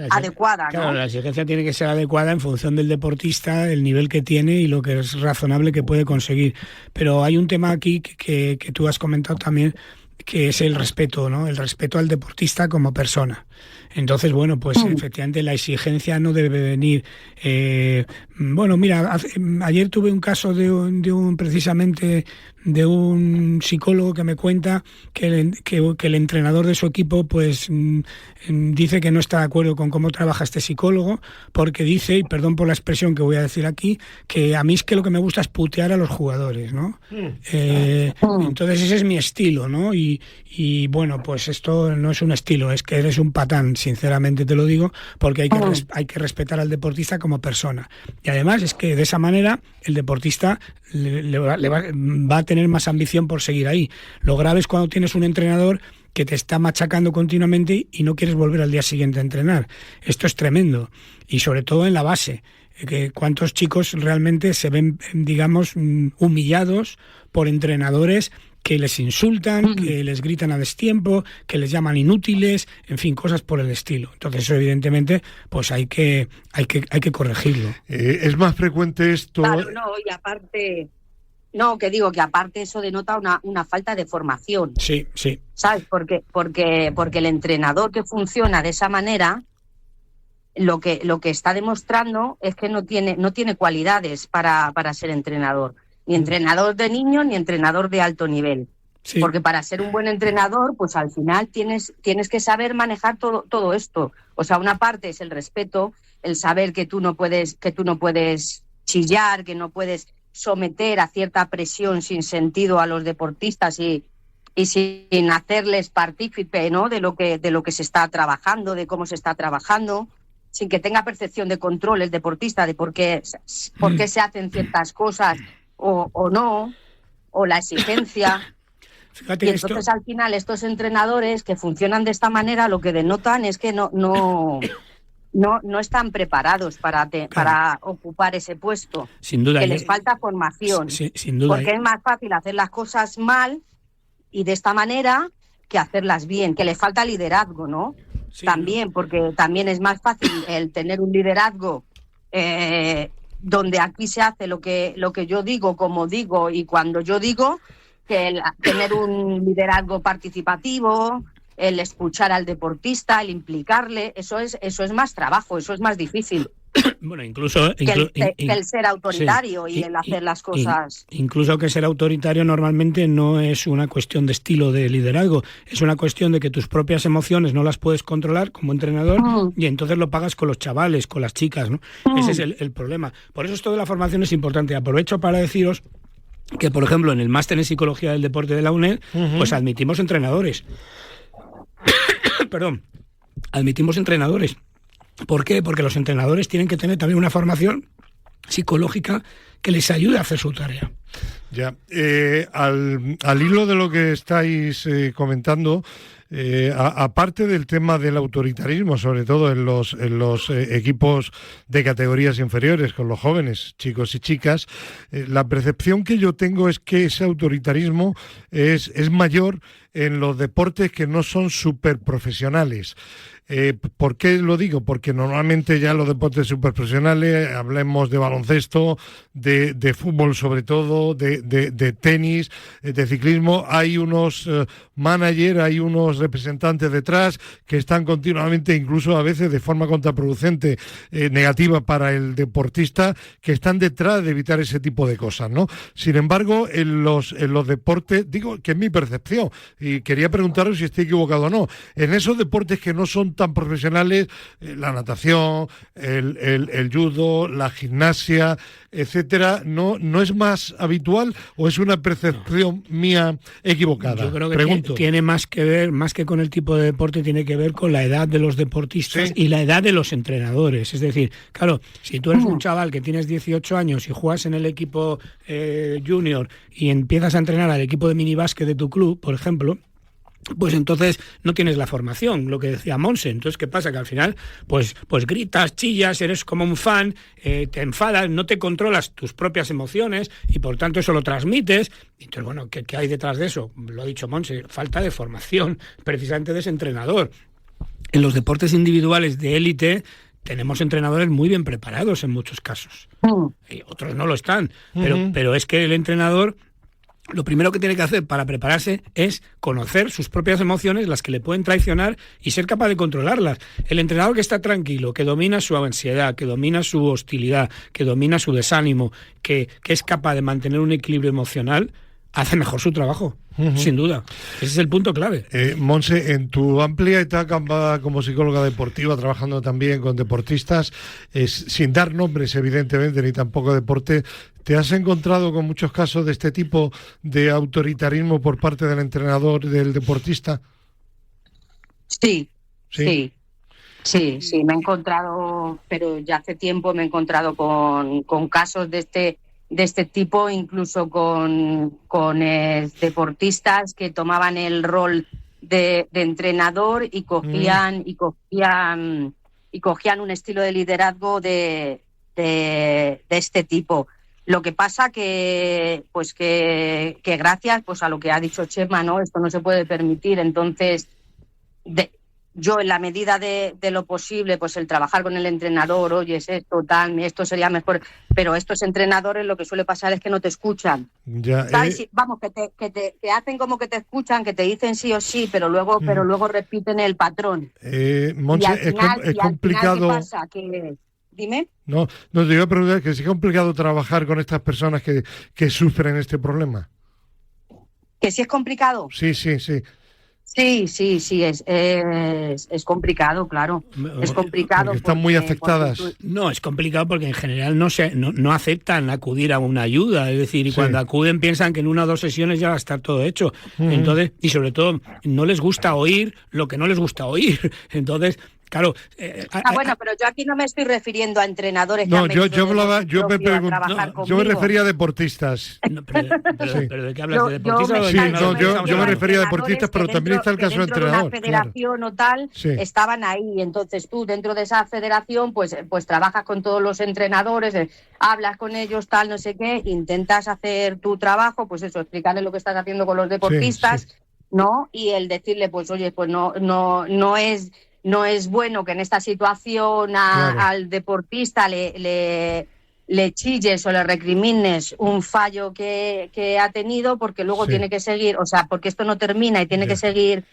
adecuada, ¿no? Claro, la exigencia tiene que ser adecuada en función del deportista, el nivel que tiene y lo que es razonable que puede conseguir. Pero hay un tema aquí que tú has comentado también, que es el respeto, ¿no? El respeto al deportista como persona. Entonces, bueno, pues efectivamente la exigencia no debe venir... bueno, mira, ayer tuve un caso precisamente de un psicólogo que me cuenta que el entrenador de su equipo pues dice que no está de acuerdo con cómo trabaja este psicólogo, porque dice, y perdón por la expresión que voy a decir aquí, que a mí es que lo que me gusta es putear a los jugadores, ¿no? Entonces ese es mi estilo, ¿no? Y bueno, pues esto no es un estilo, es que eres un patán, sinceramente te lo digo, porque hay que respetar al deportista como persona. Y además es que de esa manera el deportista va a tener más ambición por seguir ahí. Lo grave es cuando tienes un entrenador que te está machacando continuamente y no quieres volver al día siguiente a entrenar. Esto es tremendo. Y sobre todo en la base. Que cuántos chicos realmente se ven, digamos, humillados por entrenadores que les insultan, que les gritan a destiempo, que les llaman inútiles, en fin, cosas por el estilo. Entonces, eso evidentemente, pues hay que corregirlo. Es más frecuente esto. Claro, y aparte, que digo que aparte eso denota una falta de formación. Sí. ¿Sabes? Porque el entrenador que funciona de esa manera, lo que está demostrando es que no tiene cualidades para ser entrenador. Ni entrenador de niños, ni entrenador de alto nivel. Sí. Porque para ser un buen entrenador, pues al final tienes que saber manejar todo esto. O sea, una parte es el respeto, el saber que tú no puedes chillar, que no puedes someter a cierta presión sin sentido a los deportistas y sin hacerles partícipe, ¿no?, de lo que se está trabajando, de cómo se está trabajando, sin que tenga percepción de control el deportista de por qué se hacen ciertas cosas o no, o la exigencia. Fíjate, y entonces al final estos entrenadores que funcionan de esta manera lo que denotan es que no están preparados para ocupar ese puesto. Sin duda. Que les falta formación. Sin duda. Porque es más fácil hacer las cosas mal y de esta manera que hacerlas bien, que les falta liderazgo, ¿no? Sí, también, porque también es más fácil el tener un liderazgo donde aquí se hace lo que yo digo, como digo y cuando yo digo, que el tener un liderazgo participativo, el escuchar al deportista, el implicarle, eso es más trabajo, eso es más difícil. Bueno, incluso que el ser autoritario y el hacer las cosas. Incluso que ser autoritario normalmente no es una cuestión de estilo de liderazgo, es una cuestión de que tus propias emociones no las puedes controlar como entrenador y entonces lo pagas con los chavales, con las chicas, ¿no? Ese es el problema. Por eso esto de la formación es importante. Aprovecho para deciros que, por ejemplo, en el máster en Psicología del Deporte de la UNED, pues admitimos entrenadores. Perdón, admitimos entrenadores. ¿Por qué? Porque los entrenadores tienen que tener también una formación psicológica que les ayude a hacer su tarea. Ya, al hilo de lo que estáis comentando, aparte del tema del autoritarismo, sobre todo en los equipos de categorías inferiores, con los jóvenes, chicos y chicas, la percepción que yo tengo es que ese autoritarismo es mayor en los deportes que no son superprofesionales. ¿Por qué lo digo? Porque normalmente ya los deportes superprofesionales, hablemos de baloncesto, de fútbol sobre todo, de tenis, de ciclismo, hay unos managers, hay unos representantes detrás que están continuamente, incluso a veces de forma contraproducente, negativa para el deportista, que están detrás de evitar ese tipo de cosas, ¿no? Sin embargo, en los deportes, digo que es mi percepción, y quería preguntaros si estoy equivocado o no, en esos deportes que no son tan profesionales, la natación, el judo, la gimnasia, etcétera, ¿no es más habitual o es una percepción mía equivocada? Yo creo que tiene más que ver, más que con el tipo de deporte, tiene que ver con la edad de los deportistas y la edad de los entrenadores. Es decir, claro, si tú eres un chaval que tienes 18 años y juegas en el equipo junior y empiezas a entrenar al equipo de minibásquet de tu club, por ejemplo, pues entonces no tienes la formación, lo que decía Monse. Entonces, ¿qué pasa? Que al final, pues gritas, chillas, eres como un fan, te enfadas, no te controlas tus propias emociones y por tanto eso lo transmites. Entonces, bueno, ¿qué hay detrás de eso? Lo ha dicho Monse, falta de formación precisamente de ese entrenador. En los deportes individuales de élite tenemos entrenadores muy bien preparados en muchos casos. Y otros no lo están, pero es que el entrenador lo primero que tiene que hacer para prepararse es conocer sus propias emociones, las que le pueden traicionar, y ser capaz de controlarlas. El entrenador que está tranquilo, que domina su ansiedad, que domina su hostilidad, que domina su desánimo, que es capaz de mantener un equilibrio emocional, hace mejor su trabajo, sin duda. Ese es el punto clave. Monse, en tu amplia etapa como psicóloga deportiva, trabajando también con deportistas, sin dar nombres evidentemente, ni tampoco deporte, ¿te has encontrado con muchos casos de este tipo de autoritarismo por parte del entrenador del deportista? Sí, me he encontrado, pero ya hace tiempo me he encontrado con casos de este tipo, incluso con deportistas que tomaban el rol de entrenador y cogían un estilo de liderazgo de este tipo. Lo que pasa que gracias pues a lo que ha dicho Chema, ¿no? Esto no se puede permitir. Entonces, yo en la medida de lo posible, pues el trabajar con el entrenador, oye, es esto, tal, esto sería mejor. Pero estos entrenadores lo que suele pasar es que no te escuchan. Ya, ¿sabes? Vamos, que te hacen como que te escuchan, que te dicen sí o sí, pero luego repiten el patrón. Montse, es complicado. ¿Qué pasa? Dime. No, te iba a preguntar que sí es complicado trabajar con estas personas que sufren este problema. ¿Que sí es complicado? Sí. Sí, es complicado, claro. Es complicado. Porque están muy afectadas. No, es complicado porque en general no aceptan acudir a una ayuda. Es decir, y cuando acuden piensan que en 1 o 2 sesiones ya va a estar todo hecho. Entonces, y sobre todo, no les gusta oír lo que no les gusta oír. Entonces, claro. Bueno, pero yo aquí no me estoy refiriendo a entrenadores. No, yo me refería a deportistas. No, pero ¿de qué hablas? ¿De deportistas? Yo me refería a deportistas, pero también está el caso de entrenador. Dentro de una federación o tal, estaban ahí. Entonces tú, dentro de esa federación, pues trabajas con todos los entrenadores, hablas con ellos, tal, no sé qué, intentas hacer tu trabajo, pues eso, explicarles lo que estás haciendo con los deportistas, ¿no? Y el decirle, pues oye, pues no es bueno que en esta situación al deportista le chilles o le recrimines un fallo que ha tenido, porque luego tiene que seguir, o sea, porque esto no termina y tiene que seguir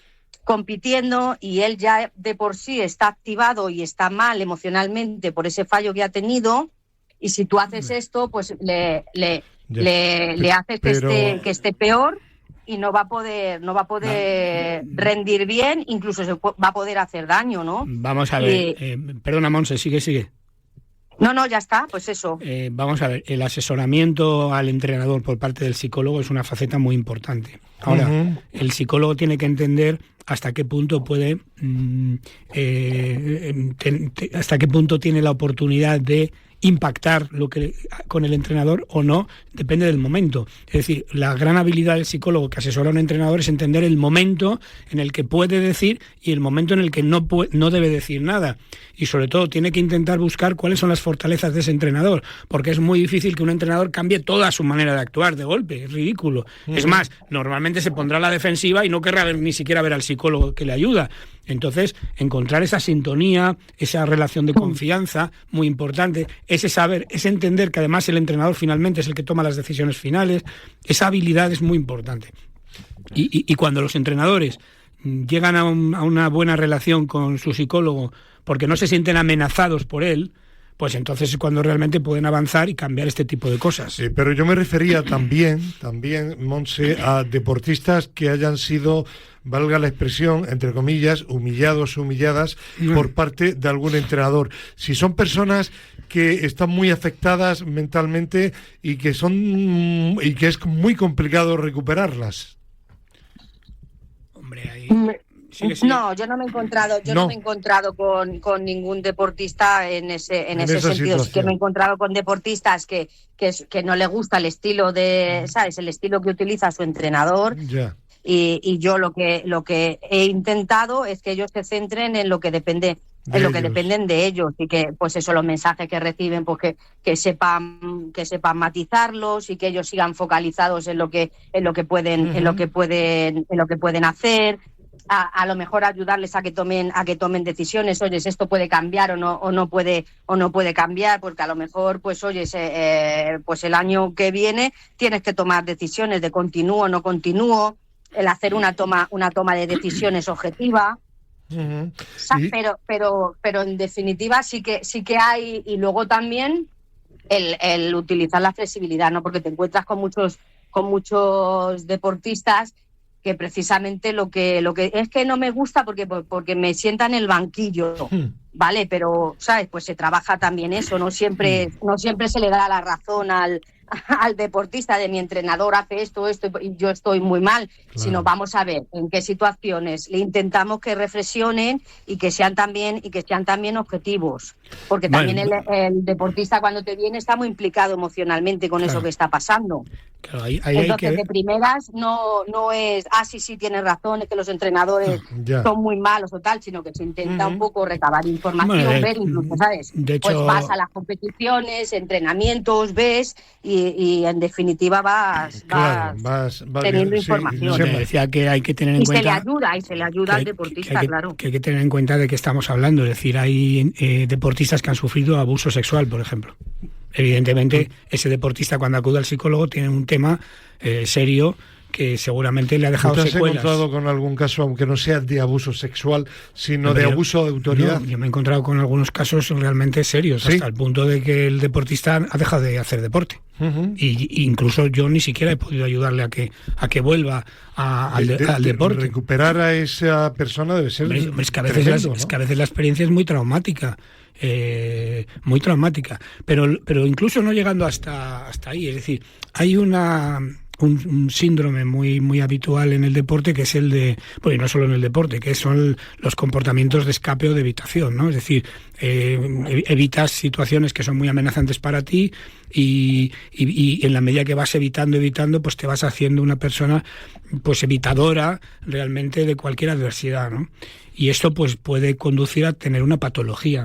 compitiendo, y él ya de por sí está activado y está mal emocionalmente por ese fallo que ha tenido, y si tú haces esto, pues le haces que esté peor. Y no va a poder rendir bien, incluso se va a poder hacer daño, ¿no? Vamos a ver, perdona, Montse, sigue. No, ya está, pues eso. Vamos a ver, el asesoramiento al entrenador por parte del psicólogo es una faceta muy importante. Ahora, el psicólogo tiene que entender hasta qué punto puede, hasta qué punto tiene la oportunidad de impactar con el entrenador o no, depende del momento. Es decir, la gran habilidad del psicólogo que asesora a un entrenador es entender el momento en el que puede decir y el momento en el que no debe decir nada. Y sobre todo tiene que intentar buscar cuáles son las fortalezas de ese entrenador, porque es muy difícil que un entrenador cambie toda su manera de actuar de golpe, es ridículo. Es más, normalmente se pondrá a la defensiva y no querrá ni siquiera ver al psicólogo que le ayuda. Entonces, encontrar esa sintonía, esa relación de confianza, muy importante, ese saber, ese entender que además el entrenador finalmente es el que toma las decisiones finales, esa habilidad es muy importante. Y cuando los entrenadores llegan a una buena relación con su psicólogo porque no se sienten amenazados por él, pues entonces es cuando realmente pueden avanzar y cambiar este tipo de cosas. Sí, pero yo me refería también, Montse, a deportistas que hayan sido, valga la expresión, entre comillas, humillados o humilladas por parte de algún entrenador. Si son personas que están muy afectadas mentalmente y que es muy complicado recuperarlas. Hombre, ahí... Sigue. No, yo no me he encontrado con ningún deportista en ese sentido. Sí que me he encontrado con deportistas que no le gusta el estilo ¿sabes? El estilo que utiliza su entrenador. Yeah. Y yo lo que he intentado es que ellos se centren en lo que depende dependen de ellos, y que pues eso, los mensajes que reciben, pues que sepan matizarlos y que ellos sigan focalizados en lo que pueden hacer. A lo mejor ayudarles a que tomen decisiones. Oye, esto puede cambiar o no puede cambiar, porque a lo mejor pues oye, pues el año que viene tienes que tomar decisiones de continúo o no continúo, el hacer una toma de decisiones objetiva. Pero en definitiva sí que hay, y luego también el utilizar la flexibilidad, ¿no? Porque te encuentras con muchos deportistas que precisamente lo que es que no me gusta porque me sienta en el banquillo, ¿vale? Pero, ¿sabes? Pues se trabaja también eso, no siempre se le da la razón al al deportista de mi entrenador hace esto y yo estoy muy mal, sino vamos a ver en qué situaciones le intentamos que reflexionen y que sean también objetivos, porque también el deportista cuando te viene está muy implicado emocionalmente con eso que está pasando. Claro, ahí entonces de primeras no es sí tienes razón, es que los entrenadores son muy malos o tal, sino que se intenta un poco recabar información, ver incluso, ¿sabes? De hecho, pues vas a las competiciones, entrenamientos, ves y en definitiva vas teniendo información. Sí, me decía que hay que tener en cuenta y se le ayuda al deportista, claro. Que hay que tener en cuenta de qué estamos hablando, es decir, hay deportistas que han sufrido abuso sexual, por ejemplo. Evidentemente, ese deportista cuando acude al psicólogo tiene un tema serio que seguramente le ha dejado secuelas. ¿Te has encontrado con algún caso, aunque no sea de abuso sexual, sino de abuso de autoridad? No, yo me he encontrado con algunos casos realmente serios, hasta el punto de que el deportista ha dejado de hacer deporte. Y incluso yo ni siquiera he podido ayudarle a que vuelva al deporte. Recuperar a esa persona debe ser es que a veces la experiencia es muy traumática. Pero incluso no llegando hasta ahí, es decir, hay un síndrome muy habitual en el deporte, que es el de, bueno, no solo en el deporte, que son los comportamientos de escape o de evitación, ¿no? Es decir, evitas situaciones que son muy amenazantes para ti y en la medida que vas evitando, pues te vas haciendo una persona pues evitadora realmente de cualquier adversidad, ¿no? Y esto pues puede conducir a tener una patología.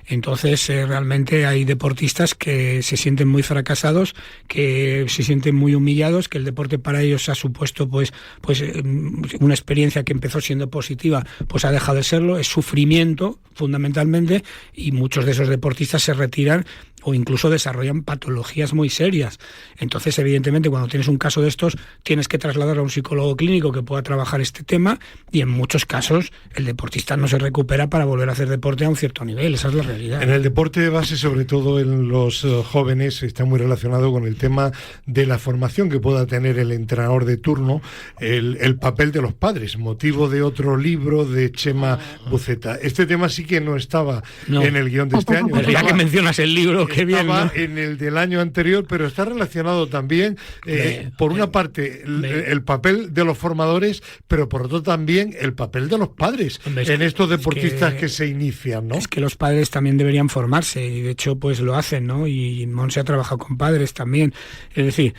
Entonces, realmente hay deportistas que se sienten muy fracasados, que se sienten muy humillados, que el deporte para ellos ha supuesto pues una experiencia que empezó siendo positiva, pues ha dejado de serlo, es sufrimiento fundamentalmente, y muchos de esos deportistas se retiran o incluso desarrollan patologías muy serias. Entonces, evidentemente, cuando tienes un caso de estos, tienes que trasladarlo a un psicólogo clínico que pueda trabajar este tema, y en muchos casos el deportista no se recupera para volver a hacer deporte a un cierto nivel. Esa es la realidad. En el deporte de base, sobre todo en los jóvenes, está muy relacionado con el tema de la formación que pueda tener el entrenador de turno, el papel de los padres, motivo de otro libro de Chema Buceta. Este tema sí que no estaba en el guión de este año. Pero ya que mencionas el libro, qué bien, ¿no? Estaba en el del año anterior, pero está relacionado también, por una parte, el papel de los formadores, pero por otro también el papel de los padres en estos deportistas que se inician, ¿no? Es que los padres también deberían formarse, y de hecho pues lo hacen, ¿no? Y Monse ha trabajado con padres también. Es decir,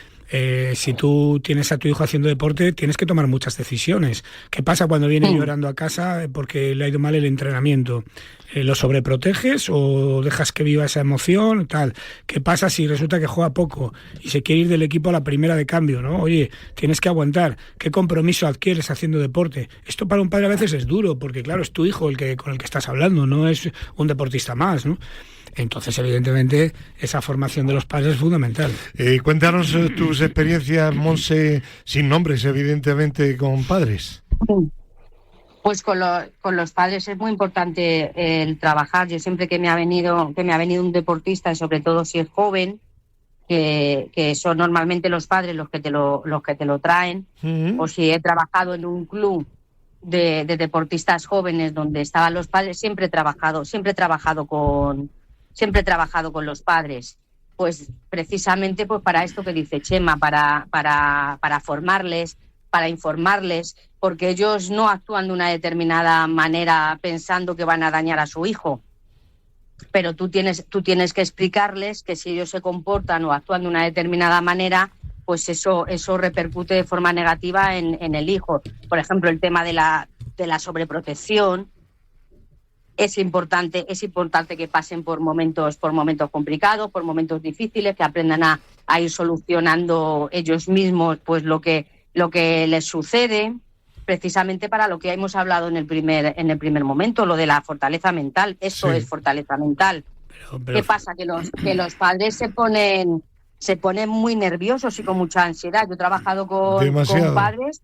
si tú tienes a tu hijo haciendo deporte, tienes que tomar muchas decisiones. ¿Qué pasa cuando viene llorando a casa porque le ha ido mal el entrenamiento? ¿Lo sobreproteges o dejas que viva esa emoción? Tal. ¿Qué pasa si resulta que juega poco y se quiere ir del equipo a la primera de cambio, ¿no? Oye, tienes que aguantar. ¿Qué compromiso adquieres haciendo deporte? Esto para un padre a veces es duro, porque claro, es tu hijo con el que estás hablando, no es un deportista más, ¿no? Entonces, evidentemente, esa formación de los padres es fundamental. Cuéntanos tus experiencias, Monse, sin nombres, evidentemente, con padres. Pues con los padres es muy importante el trabajar. Yo siempre que me ha venido un deportista, sobre todo si es joven, que son normalmente los padres los que te lo traen, o si he trabajado en un club de deportistas jóvenes donde estaban los padres, siempre he trabajado con los padres, pues precisamente pues para esto que dice Chema, para formarles, para informarles, porque ellos no actúan de una determinada manera pensando que van a dañar a su hijo, pero tú tienes que explicarles que si ellos se comportan o actúan de una determinada manera, pues eso repercute de forma negativa en el hijo. Por ejemplo, el tema de la sobreprotección. Es importante que pasen por momentos complicados, por momentos difíciles, que aprendan a ir solucionando ellos mismos pues lo que les sucede, precisamente para lo que hemos hablado en el primer momento, lo de la fortaleza mental. Eso es fortaleza mental. Pero ¿qué pasa? Que los padres se ponen muy nerviosos y con mucha ansiedad. Yo he trabajado con padres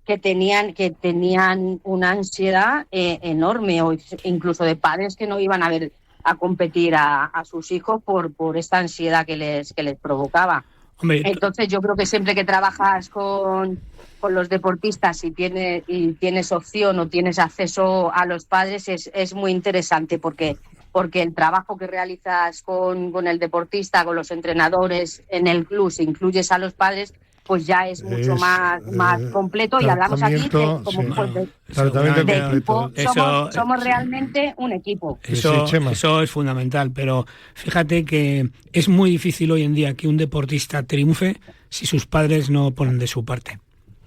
que tenían una ansiedad enorme, o incluso de padres que no iban a competir a sus hijos por esta ansiedad que les provocaba. Hombre, entonces yo creo que siempre que trabajas con los deportistas y tienes opción o tienes acceso a los padres es muy interesante, porque porque el trabajo que realizas con el deportista, con los entrenadores en el club, si incluyes a los padres, pues ya es mucho más completo, y hablamos aquí de, de equipo. Somos realmente un equipo. Eso es fundamental, pero fíjate que es muy difícil hoy en día que un deportista triunfe si sus padres no ponen de su parte.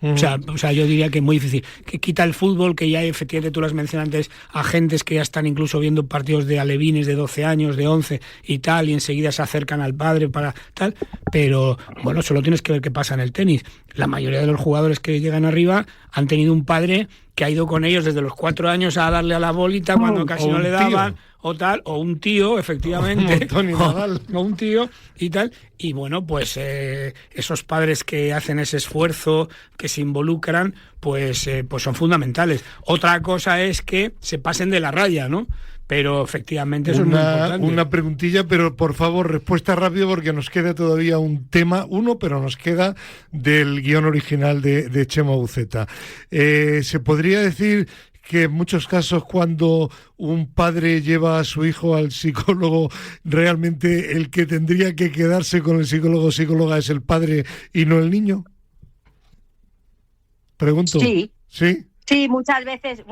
O sea, yo diría que es muy difícil. Que quita el fútbol, que ya efectivamente tú lo has mencionado antes, agentes que ya están incluso viendo partidos de alevines de 12 años, de 11 y tal, y enseguida se acercan al padre para tal, pero bueno, solo tienes que ver qué pasa en el tenis. La mayoría de los jugadores que llegan arriba han tenido un padre que ha ido con ellos desde los 4 años a darle a la bolita cuando casi no le daban, o tal, o un tío, efectivamente, o un tío y tal, y bueno, pues esos padres que hacen ese esfuerzo, que se involucran, pues son fundamentales. Otra cosa es que se pasen de la raya, ¿no? Pero efectivamente eso es muy importante. Una preguntilla, pero por favor, respuesta rápido, porque nos queda todavía un tema, pero nos queda del guión original de Chema Uceta. ¿Se podría decir que en muchos casos cuando un padre lleva a su hijo al psicólogo, realmente el que tendría que quedarse con el psicólogo o psicóloga es el padre y no el niño? Pregunto. Sí. ¿Sí? Sí, muchas veces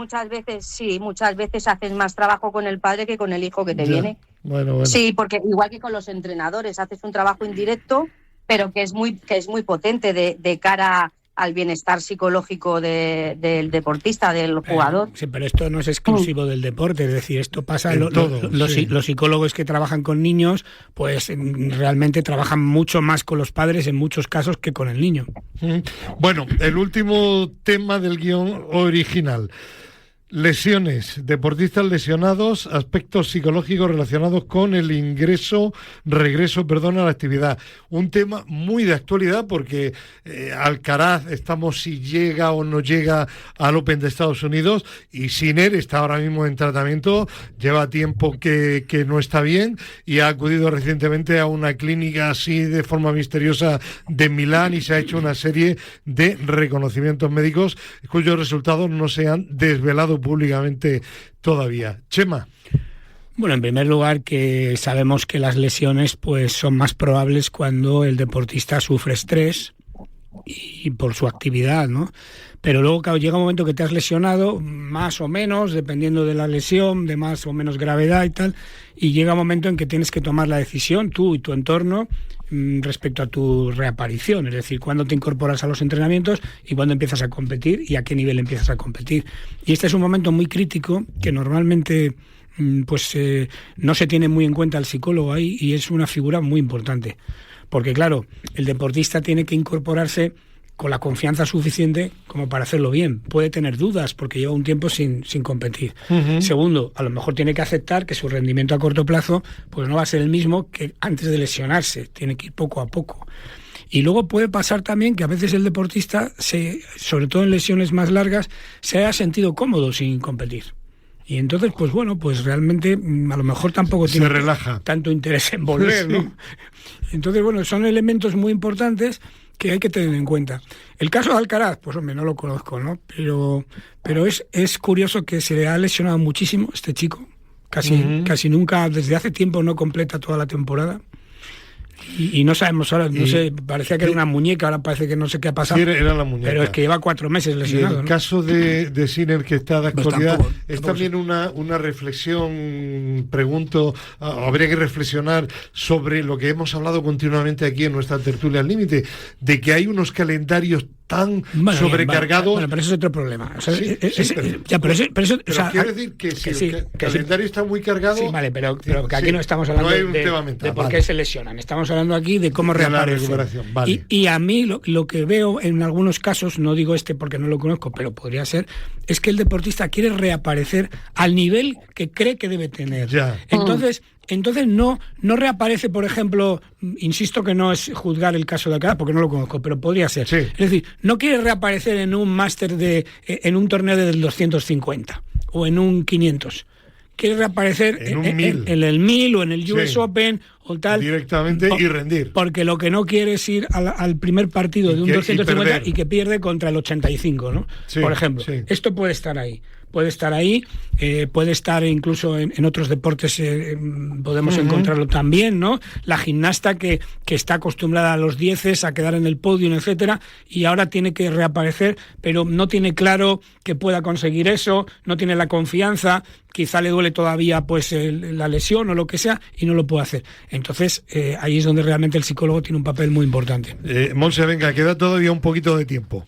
haces más trabajo con el padre que con el hijo que te viene. Bueno. Sí, porque igual que con los entrenadores, haces un trabajo indirecto, pero que es muy potente de cara al bienestar psicológico del deportista, del jugador. Sí, pero esto no es exclusivo del deporte, es decir, esto pasa los psicólogos que trabajan con niños, pues realmente trabajan mucho más con los padres en muchos casos que con el niño. Bueno, el último tema del guión original. Lesiones, deportistas lesionados, aspectos psicológicos relacionados con el regreso a la actividad. Un tema muy de actualidad porque Alcaraz, estamos si llega o no llega al Open de Estados Unidos, y Sinner está ahora mismo en tratamiento, lleva tiempo que no está bien y ha acudido recientemente a una clínica así de forma misteriosa de Milán y se ha hecho una serie de reconocimientos médicos cuyos resultados no se han desvelado públicamente todavía. Chema. Bueno, en primer lugar, que sabemos que las lesiones pues son más probables cuando el deportista sufre estrés y por su actividad, ¿no? Pero luego, claro, llega un momento que te has lesionado, más o menos, dependiendo de la lesión, de más o menos gravedad y tal, y llega un momento en que tienes que tomar la decisión, tú y tu entorno, respecto a tu reaparición, es decir, cuándo te incorporas a los entrenamientos y cuándo empiezas a competir y a qué nivel empiezas a competir. Y este es un momento muy crítico que normalmente no se tiene muy en cuenta el psicólogo ahí, y es una figura muy importante. Porque claro, el deportista tiene que incorporarse con la confianza suficiente como para hacerlo bien. Puede tener dudas porque lleva un tiempo sin competir. Segundo, a lo mejor tiene que aceptar que su rendimiento a corto plazo pues no va a ser el mismo que antes de lesionarse. Tiene que ir poco a poco. Y luego puede pasar también que a veces el deportista, sobre todo en lesiones más largas, se haya sentido cómodo sin competir. Y entonces, pues bueno, pues realmente a lo mejor tampoco tiene tanto interés en volver, ¿no? Sí. Entonces, bueno, son elementos muy importantes que hay que tener en cuenta. El caso de Alcaraz, pues hombre, no lo conozco, ¿no? Pero es curioso que se le ha lesionado muchísimo este chico. Casi nunca, desde hace tiempo no completa toda la temporada. Y no sabemos ahora, no sé, parecía que era una muñeca, ahora parece que no sé qué ha pasado. Sí, era la muñeca. Pero es que lleva 4 meses lesionado. Y el caso de Sinner, que está de actualidad, pues es también una reflexión, pregunto, habría que reflexionar sobre lo que hemos hablado continuamente aquí en nuestra tertulia al límite, de que hay unos calendarios tan sobrecargados. Bueno, pero eso es otro problema. O sea, pero quiero decir que si el calendario está muy cargado. Sí, vale, pero que aquí no estamos hablando de por qué se lesionan. Estamos hablando aquí de cómo reaparecen. Vale. Y a mí lo que veo en algunos casos, no digo este porque no lo conozco, pero podría ser, es que el deportista quiere reaparecer al nivel que cree que debe tener. Ya. Entonces no reaparece, por ejemplo, insisto que no es juzgar el caso de acá porque no lo conozco, pero podría ser. Sí. Es decir, no quiere reaparecer en un máster en un torneo del 250 o en un 500. Quiere reaparecer en el 1000 o en el US Open o tal. Directamente y rendir. Porque lo que no quiere es ir al primer partido de un 250 y que pierde contra el 85, ¿no? Sí, por ejemplo. Sí. Esto puede estar ahí. puede estar ahí, puede estar incluso en otros deportes, podemos encontrarlo también, ¿no? La gimnasta que está acostumbrada a los 10, a quedar en el podio, etcétera, y ahora tiene que reaparecer, pero no tiene claro que pueda conseguir eso, no tiene la confianza, quizá le duele todavía pues la lesión o lo que sea, y no lo puede hacer. Entonces, ahí es donde realmente el psicólogo tiene un papel muy importante. Monse, venga, queda todavía un poquito de tiempo.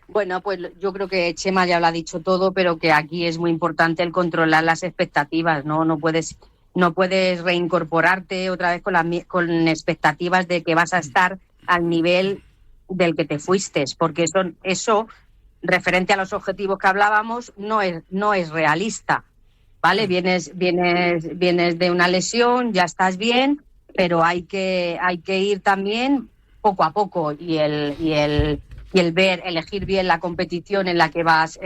Bueno, pues yo creo que Chema ya lo ha dicho todo, pero que aquí es muy importante el controlar las expectativas, ¿no? No puedes reincorporarte otra vez con expectativas de que vas a estar al nivel del que te fuiste, porque eso referente a los objetivos que hablábamos no es realista, ¿vale? Vienes de una lesión, ya estás bien, pero hay que ir también poco a poco y elegir bien la competición en la que vas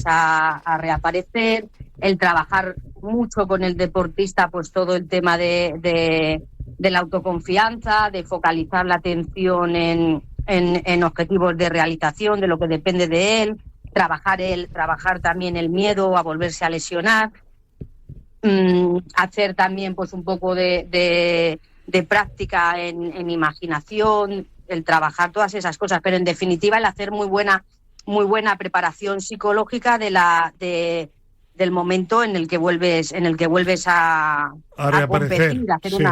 a reaparecer, el trabajar mucho con el deportista, pues todo el tema de la autoconfianza, de focalizar la atención en objetivos de realización, de lo que depende de él, trabajar también el miedo a volverse a lesionar, hacer también pues un poco de práctica en imaginación, el trabajar todas esas cosas, pero en definitiva el hacer muy buena preparación psicológica del momento en el que vuelves a competir, a hacer sí.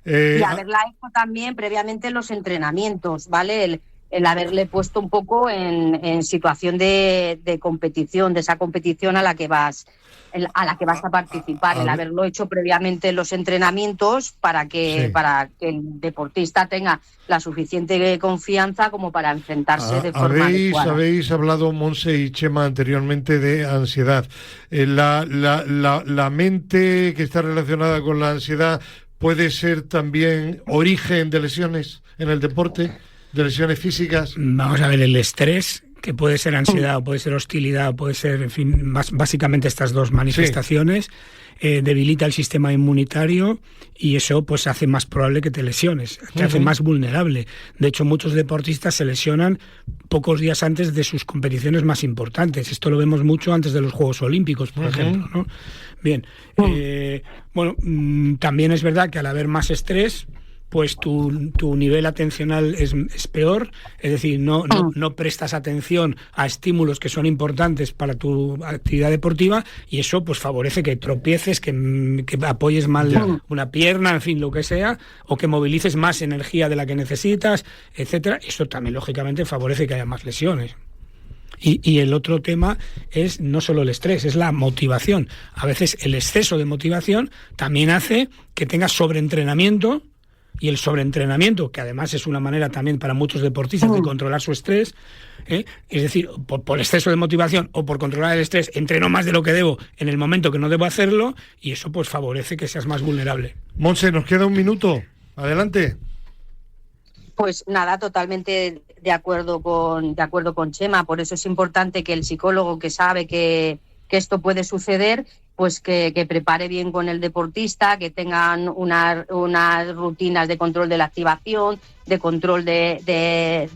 Y haberla hecho también previamente en los entrenamientos, ¿vale? El haberle puesto un poco en situación de competición, de esa competición a la que vas a participar, el haberlo hecho previamente en los entrenamientos para que el deportista tenga la suficiente confianza como para enfrentarse de forma adecuada. Habéis hablado, Monse y Chema, anteriormente de ansiedad. La mente que está relacionada con la ansiedad puede ser también origen de lesiones en el deporte, de lesiones físicas. Vamos a ver, el estrés, que puede ser ansiedad o puede ser hostilidad, puede ser, en fin, básicamente estas dos manifestaciones, debilita el sistema inmunitario y eso pues hace más probable que te lesiones, te hace más vulnerable. De hecho, muchos deportistas se lesionan pocos días antes de sus competiciones más importantes. Esto lo vemos mucho antes de los Juegos Olímpicos, por ejemplo, ¿no? Bien, también es verdad que al haber más estrés, pues tu nivel atencional es peor, es decir, no prestas atención a estímulos que son importantes para tu actividad deportiva, y eso pues favorece que tropieces, que apoyes mal una pierna, en fin, lo que sea, o que movilices más energía de la que necesitas, etcétera. Eso también lógicamente favorece que haya más lesiones. Y el otro tema es no solo el estrés, es la motivación. A veces el exceso de motivación también hace que tengas sobreentrenamiento, y el sobreentrenamiento, que además es una manera también para muchos deportistas de controlar su estrés, es decir, por exceso de motivación o por controlar el estrés, entreno más de lo que debo en el momento que no debo hacerlo, y eso pues favorece que seas más vulnerable. Monse, nos queda un minuto. Adelante. Pues nada, totalmente de acuerdo con Chema. Por eso es importante que el psicólogo, que sabe que esto puede suceder, pues que prepare bien con el deportista, que tengan unas rutinas de control de la activación, de control de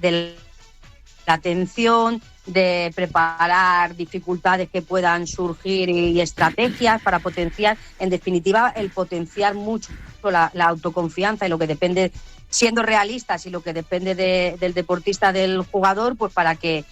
la atención, de preparar dificultades que puedan surgir y estrategias para potenciar, en definitiva, el potenciar mucho la autoconfianza y lo que depende, siendo realistas, y lo que depende del deportista, del jugador, pues para que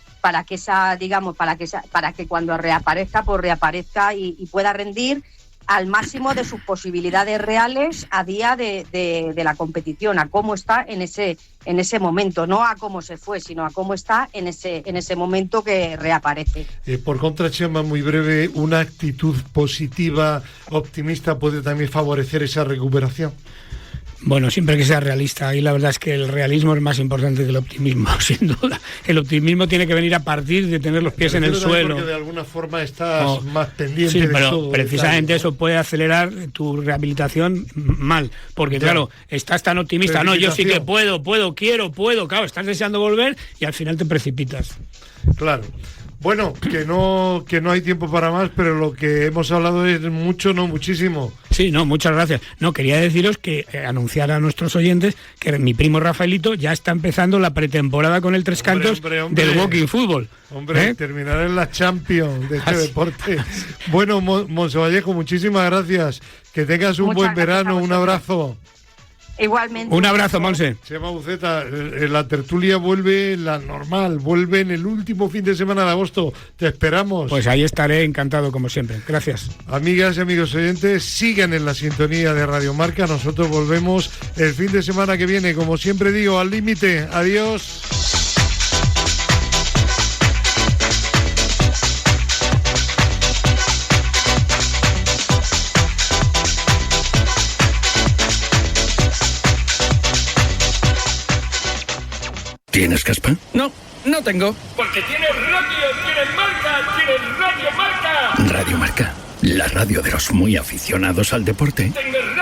cuando reaparezca, pues reaparezca y pueda rendir al máximo de sus posibilidades reales a día de la competición, a cómo está en ese momento, no a cómo se fue, sino a cómo está en ese momento que reaparece. Por contra, Chema, muy breve, ¿una actitud positiva, optimista, puede también favorecer esa recuperación? Bueno, siempre que sea realista, y la verdad es que el realismo es más importante que el optimismo, sin duda. El optimismo tiene que venir a partir de tener los pies en el suelo. Porque de alguna forma estás más pendiente de pero precisamente eso puede acelerar tu rehabilitación mal, porque claro, estás tan optimista, no, yo sí que puedo, quiero, claro, estás deseando volver y al final te precipitas. Claro. Bueno, que no hay tiempo para más, pero lo que hemos hablado es mucho, no muchísimo. Sí, no, muchas gracias. No, quería deciros que anunciar a nuestros oyentes que mi primo Rafaelito ya está empezando la pretemporada con el Tres Cantos del Walking Fútbol. Hombre, terminar en la Champions de este deporte. Bueno, Monse Vallejo, muchísimas gracias. Que tengas un buen verano, un abrazo. Igualmente. Un abrazo, Monse. Chema Buceta, la tertulia vuelve, la normal, vuelve en el último fin de semana de agosto. Te esperamos. Pues ahí estaré encantado, como siempre. Gracias. Amigas y amigos oyentes, sigan en la sintonía de Radio Marca. Nosotros volvemos el fin de semana que viene, como siempre digo, al límite. Adiós. ¿Tienes caspa? No, no tengo. Porque tienes radio, tienes marca, tienes Radio Marca. Radio Marca, la radio de los muy aficionados al deporte. Tienes radio.